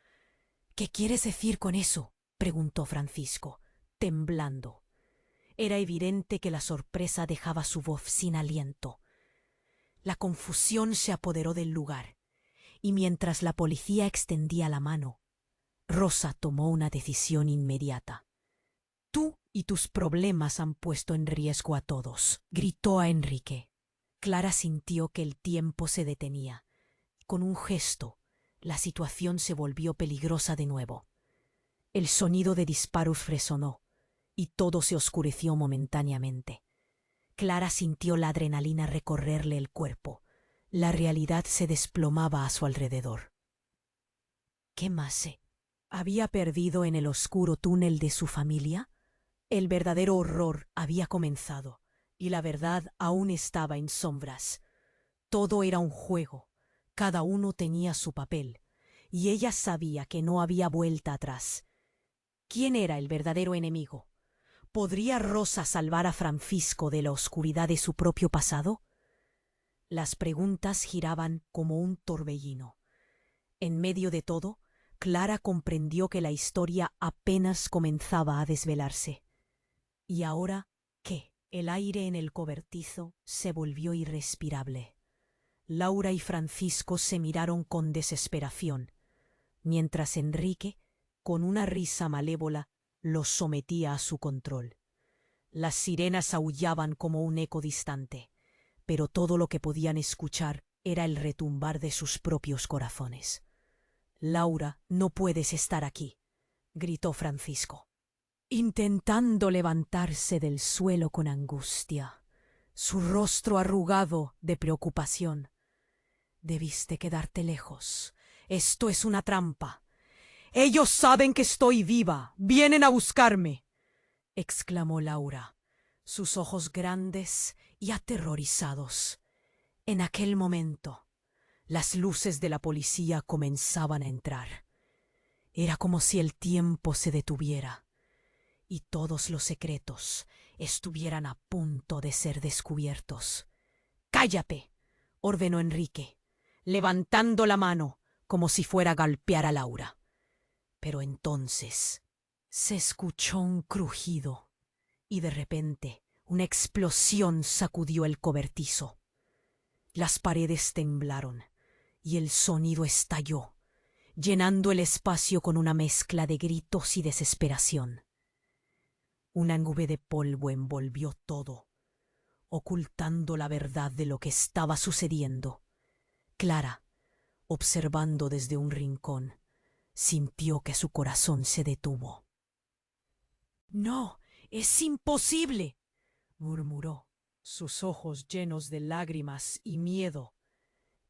«¿Qué quieres decir con eso?», preguntó Francisco, temblando. Era evidente que la sorpresa dejaba su voz sin aliento. La confusión se apoderó del lugar, y mientras la policía extendía la mano, Rosa tomó una decisión inmediata. «Tú y tus problemas han puesto en riesgo a todos», gritó a Enrique. Clara sintió que el tiempo se detenía. Con un gesto, la situación se volvió peligrosa de nuevo. El sonido de disparos resonó, y todo se oscureció momentáneamente. Clara sintió la adrenalina recorrerle el cuerpo. La realidad se desplomaba a su alrededor. ¿Qué más se había perdido en el oscuro túnel de su familia? El verdadero horror había comenzado, y la verdad aún estaba en sombras. Todo era un juego, cada uno tenía su papel, y ella sabía que no había vuelta atrás. ¿Quién era el verdadero enemigo? ¿Podría Rosa salvar a Francisco de la oscuridad de su propio pasado? Las preguntas giraban como un torbellino. En medio de todo, Clara comprendió que la historia apenas comenzaba a desvelarse. ¿Y ahora qué? El aire en el cobertizo se volvió irrespirable. Laura y Francisco se miraron con desesperación, mientras Enrique, con una risa malévola, los sometía a su control. Las sirenas aullaban como un eco distante, pero todo lo que podían escuchar era el retumbar de sus propios corazones. «Laura, no puedes estar aquí», gritó Francisco, intentando levantarse del suelo con angustia, su rostro arrugado de preocupación. «Debiste quedarte lejos. Esto es una trampa. Ellos saben que estoy viva. Vienen a buscarme», exclamó Laura, sus ojos grandes y aterrorizados. En aquel momento, las luces de la policía comenzaban a entrar. Era como si el tiempo se detuviera y todos los secretos estuvieran a punto de ser descubiertos. «¡Cállate!», ordenó Enrique, levantando la mano como si fuera a golpear a Laura. Pero entonces se escuchó un crujido y de repente Una explosión sacudió el cobertizo. Las paredes temblaron y el sonido estalló, llenando el espacio con una mezcla de gritos y desesperación. Una nube de polvo envolvió todo, ocultando la verdad de lo que estaba sucediendo. Clara, observando desde un rincón, sintió que su corazón se detuvo. «No, es imposible», murmuró, sus ojos llenos de lágrimas y miedo.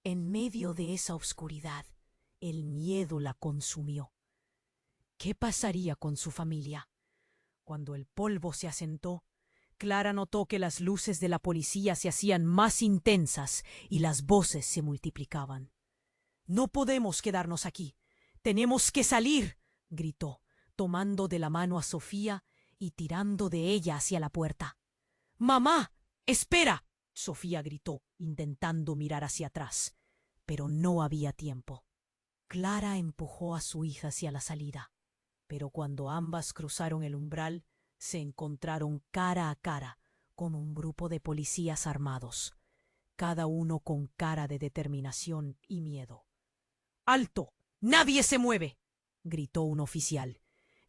En medio de esa oscuridad, el miedo la consumió. ¿Qué pasaría con su familia? Cuando el polvo se asentó, Clara notó que las luces de la policía se hacían más intensas y las voces se multiplicaban. «No podemos quedarnos aquí. Tenemos que salir», gritó, tomando de la mano a Sofía y tirando de ella hacia la puerta. «¡Mamá! ¡Espera!», Sofía gritó, intentando mirar hacia atrás, pero no había tiempo. Clara empujó a su hija hacia la salida, pero cuando ambas cruzaron el umbral, se encontraron cara a cara con un grupo de policías armados, cada uno con cara de determinación y miedo. «¡Alto! ¡Nadie se mueve!», gritó un oficial,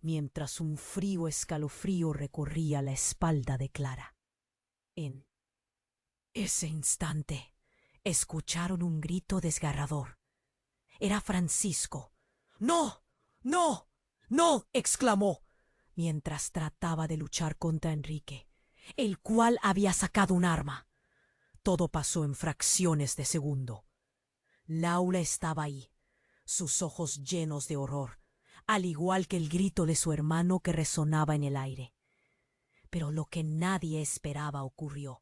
mientras un frío escalofrío recorría la espalda de Clara. En ese instante, escucharon un grito desgarrador. Era Francisco. «¡No! ¡No! ¡No!», exclamó, mientras trataba de luchar contra Enrique, el cual había sacado un arma. Todo pasó en fracciones de segundo. Laura estaba ahí, sus ojos llenos de horror, al igual que el grito de su hermano que resonaba en el aire. Pero lo que nadie esperaba ocurrió.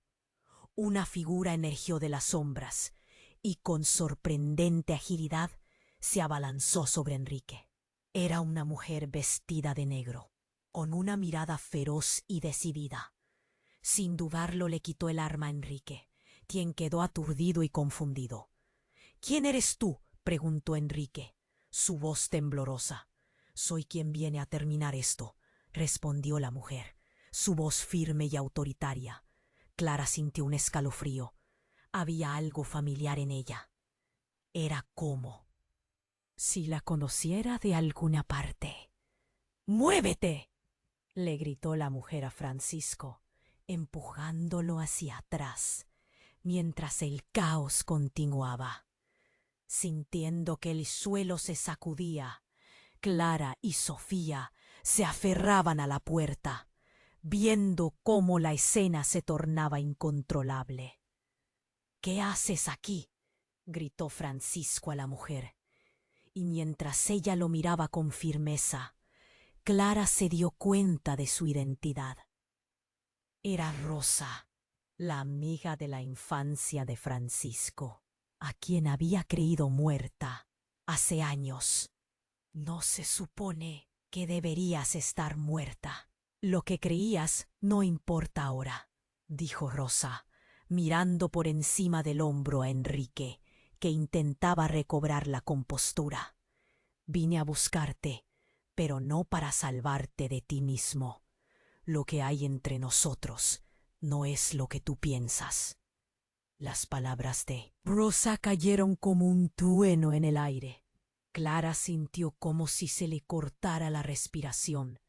Una figura emergió de las sombras y con sorprendente agilidad se abalanzó sobre Enrique. Era una mujer vestida de negro, con una mirada feroz y decidida. Sin dudarlo le quitó el arma a Enrique, quien quedó aturdido y confundido. «¿Quién eres tú?», preguntó Enrique, su voz temblorosa. «Soy quien viene a terminar esto», respondió la mujer, su voz firme y autoritaria. Clara sintió un escalofrío. Había algo familiar en ella. Era como si la conociera de alguna parte. «¡Muévete!», le gritó la mujer a Francisco, empujándolo hacia atrás, mientras el caos continuaba. Sintiendo que el suelo se sacudía, Clara y Sofía se aferraban a la puerta, viendo cómo la escena se tornaba incontrolable. «¿Qué haces aquí?», gritó Francisco a la mujer, y mientras ella lo miraba con firmeza, Clara se dio cuenta de su identidad. Era Rosa, la amiga de la infancia de Francisco, a quien había creído muerta hace años. «No se supone que deberías estar muerta. Lo que creías no importa ahora», dijo Rosa, mirando por encima del hombro a Enrique, que intentaba recobrar la compostura. «Vine a buscarte, pero no para salvarte de ti mismo. Lo que hay entre nosotros no es lo que tú piensas». Las palabras de Rosa cayeron como un trueno en el aire. Clara sintió como si se le cortara la respiración.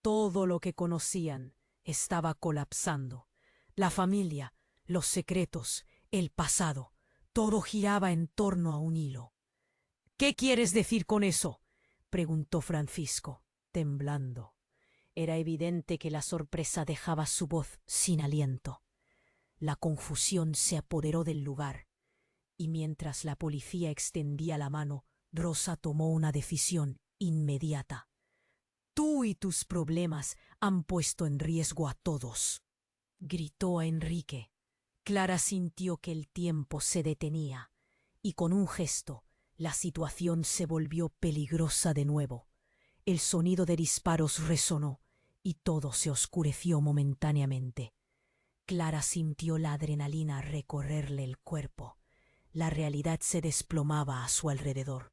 Todo lo que conocían estaba colapsando. La familia, los secretos, el pasado, todo giraba en torno a un hilo. «¿Qué quieres decir con eso?», preguntó Francisco, temblando. Era evidente que la sorpresa dejaba su voz sin aliento. La confusión se apoderó del lugar, y mientras la policía extendía la mano, Rosa tomó una decisión inmediata. «Tú y tus problemas han puesto en riesgo a todos», gritó a Enrique. Clara sintió que el tiempo se detenía, y con un gesto la situación se volvió peligrosa de nuevo. El sonido de disparos resonó, y todo se oscureció momentáneamente. Clara sintió la adrenalina recorrerle el cuerpo. La realidad se desplomaba a su alrededor.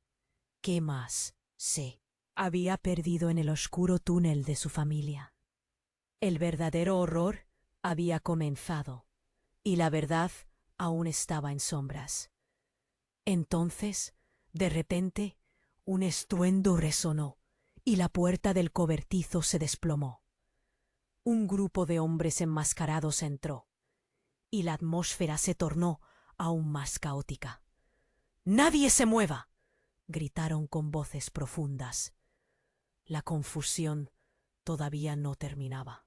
¿Qué más se había perdido en el oscuro túnel de su familia? El verdadero horror había comenzado, y la verdad aún estaba en sombras. Entonces, de repente, un estruendo resonó, y la puerta del cobertizo se desplomó. Un grupo de hombres enmascarados entró, y la atmósfera se tornó aún más caótica. «¡Nadie se mueva!», gritaron con voces profundas. La confusión todavía no terminaba,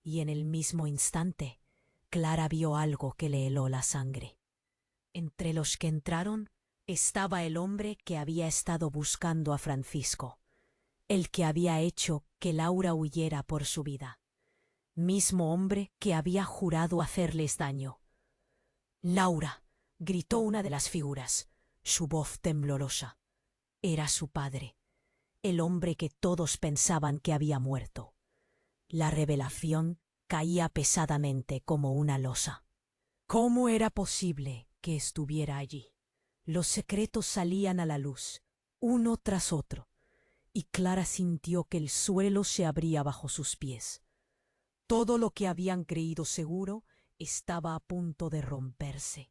y en el mismo instante Clara vio algo que le heló la sangre. Entre los que entraron estaba el hombre que había estado buscando a Francisco, el que había hecho que Laura huyera por su vida, mismo hombre que había jurado hacerles daño. «¡Laura!», gritó una de las figuras, su voz temblorosa. Era su padre, el hombre que todos pensaban que había muerto. La revelación caía pesadamente como una losa. ¿Cómo era posible que estuviera allí? Los secretos salían a la luz, uno tras otro, y Clara sintió que el suelo se abría bajo sus pies. Todo lo que habían creído seguro estaba a punto de romperse.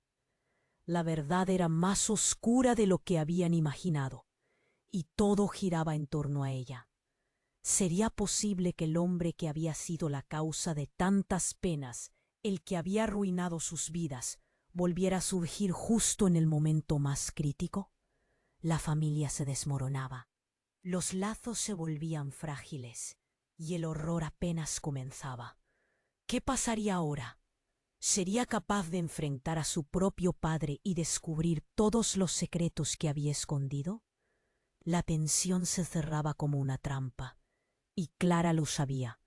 La verdad era más oscura de lo que habían imaginado, y todo giraba en torno a ella. ¿Sería posible que el hombre que había sido la causa de tantas penas, el que había arruinado sus vidas, volviera a surgir justo en el momento más crítico? La familia se desmoronaba. Los lazos se volvían frágiles, y el horror apenas comenzaba. ¿Qué pasaría ahora? ¿Sería capaz de enfrentar a su propio padre y descubrir todos los secretos que había escondido? La tensión se cerraba como una trampa, y Clara lo sabía.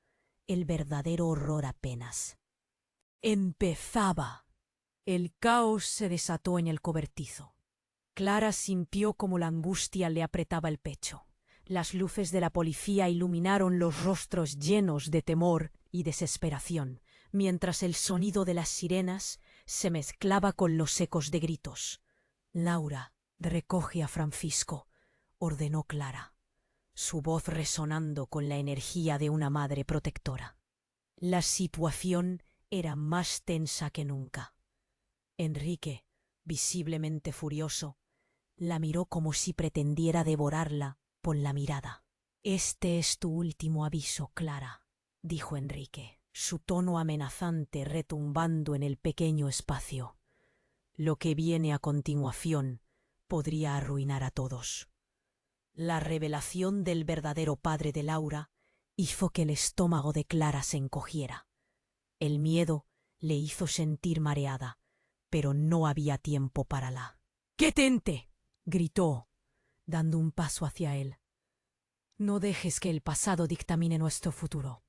El verdadero horror apenas empezaba. El caos se desató en el cobertizo. Clara sintió como la angustia le apretaba el pecho. Las luces de la policía iluminaron los rostros llenos de temor y desesperación, mientras el sonido de las sirenas se mezclaba con los ecos de gritos. «Laura, recoge a Francisco», ordenó Clara, su voz resonando con la energía de una madre protectora. La situación era más tensa que nunca. Enrique, visiblemente furioso, la miró como si pretendiera devorarla con la mirada. «Este es tu último aviso, Clara», dijo Enrique, su tono amenazante retumbando en el pequeño espacio. «Lo que viene a continuación podría arruinar a todos». La revelación del verdadero padre de Laura hizo que el estómago de Clara se encogiera. El miedo le hizo sentir mareada, pero no había tiempo para la... «¡Detente!», gritó, dando un paso hacia él. «No dejes que el pasado dictamine nuestro futuro».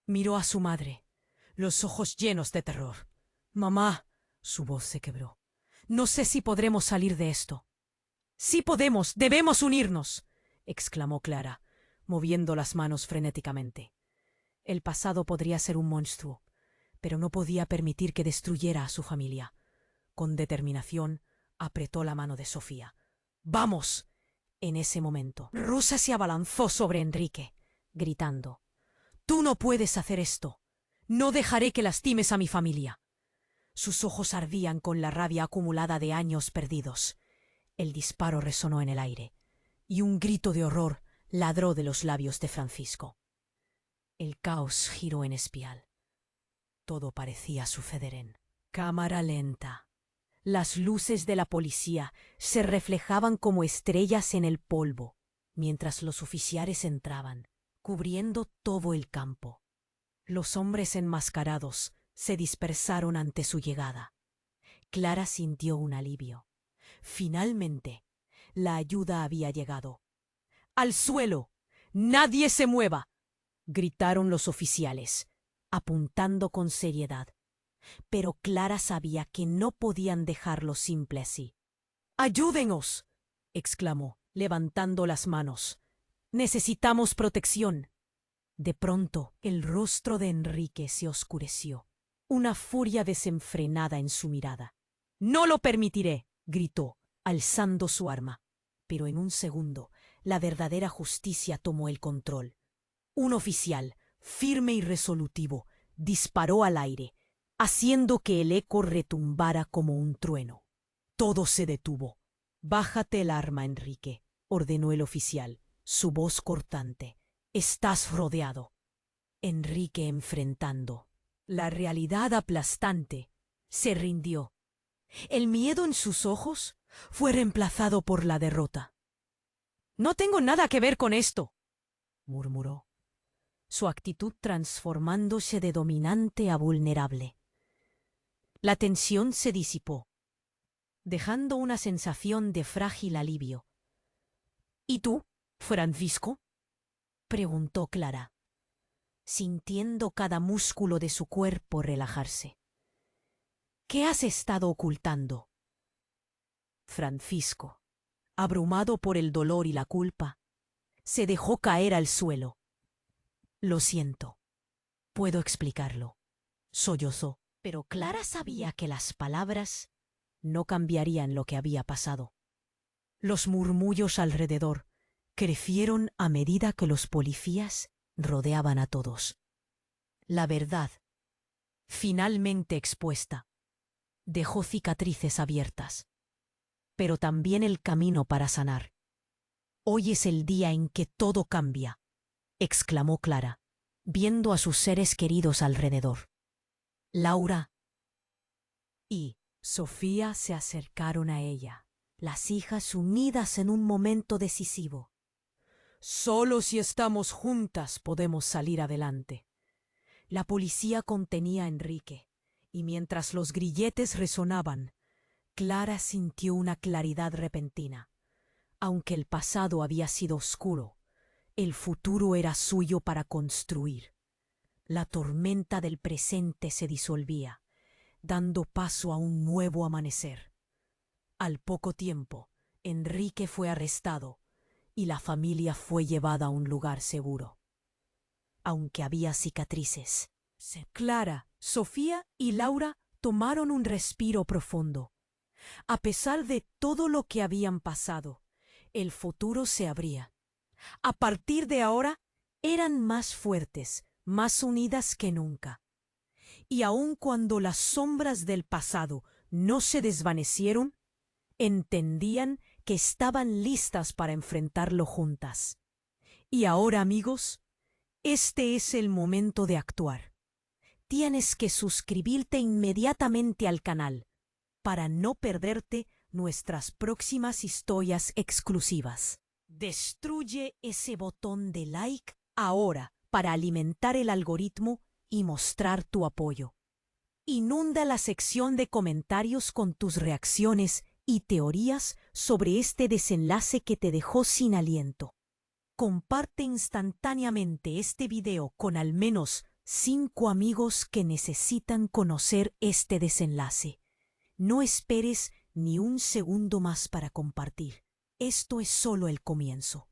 Miró a su madre, los ojos llenos de terror. «Mamá», su voz se quebró, «no sé si podremos salir de esto». «Sí podemos, debemos unirnos», exclamó Clara, moviendo las manos frenéticamente. El pasado podría ser un monstruo, pero no podía permitir que destruyera a su familia. Con determinación, apretó la mano de Sofía. «¡Vamos!». En ese momento, Rosa se abalanzó sobre Enrique, gritando: «¡Tú no puedes hacer esto! ¡No dejaré que lastimes a mi familia!». Sus ojos ardían con la rabia acumulada de años perdidos. El disparo resonó en el aire, y un grito de horror ladró de los labios de Francisco. El caos giró en espiral. Todo parecía suceder en cámara lenta. Las luces de la policía se reflejaban como estrellas en el polvo, mientras los oficiales entraban, cubriendo todo el campo. Los hombres enmascarados se dispersaron ante su llegada. Clara sintió un alivio. Finalmente, la ayuda había llegado. «¡Al suelo! ¡Nadie se mueva!», gritaron los oficiales, apuntando con seriedad. Pero Clara sabía que no podían dejarlo simple así. «¡Ayúdenos!», exclamó, levantando las manos. «Necesitamos protección». De pronto, el rostro de Enrique se oscureció, una furia desenfrenada en su mirada. «¡No lo permitiré!», gritó, alzando su arma. Pero en un segundo, la verdadera justicia tomó el control. Un oficial, firme y resolutivo, disparó al aire, haciendo que el eco retumbara como un trueno. Todo se detuvo. «Bájate el arma, Enrique», ordenó el oficial, su voz cortante. «Estás rodeado». Enrique, enfrentando la realidad aplastante, se rindió. El miedo en sus ojos fue reemplazado por la derrota. «No tengo nada que ver con esto», murmuró, su actitud transformándose de dominante a vulnerable. La tensión se disipó, dejando una sensación de frágil alivio. «¿Y tú, Francisco?», preguntó Clara, sintiendo cada músculo de su cuerpo relajarse. «¿Qué has estado ocultando?». Francisco, abrumado por el dolor y la culpa, se dejó caer al suelo. «Lo siento. Puedo explicarlo», sollozó. Pero Clara sabía que las palabras no cambiarían lo que había pasado. Los murmullos alrededor crecieron a medida que los policías rodeaban a todos. La verdad, finalmente expuesta, dejó cicatrices abiertas, pero también el camino para sanar. «Hoy es el día en que todo cambia», exclamó Clara, viendo a sus seres queridos alrededor. Laura y Sofía se acercaron a ella, las hijas unidas en un momento decisivo. «Solo si estamos juntas podemos salir adelante». La policía contenía a Enrique, y mientras los grilletes resonaban, Clara sintió una claridad repentina. Aunque el pasado había sido oscuro, el futuro era suyo para construir. La tormenta del presente se disolvía, dando paso a un nuevo amanecer. Al poco tiempo, Enrique fue arrestado y la familia fue llevada a un lugar seguro. Aunque había cicatrices, Clara, Sofía y Laura tomaron un respiro profundo. A pesar de todo lo que habían pasado, el futuro se abría. A partir de ahora, eran más fuertes, más unidas que nunca. Y aun cuando las sombras del pasado no se desvanecieron, entendían que estaban listas para enfrentarlo juntas. Y ahora, amigos, este es el momento de actuar. Tienes que suscribirte inmediatamente al canal para no perderte nuestras próximas historias exclusivas. Destruye ese botón de like ahora para alimentar el algoritmo y mostrar tu apoyo. Inunda la sección de comentarios con tus reacciones y teorías sobre este desenlace que te dejó sin aliento. Comparte instantáneamente este video con al menos 5 amigos que necesitan conocer este desenlace. No esperes ni un segundo más para compartir. Esto es solo el comienzo.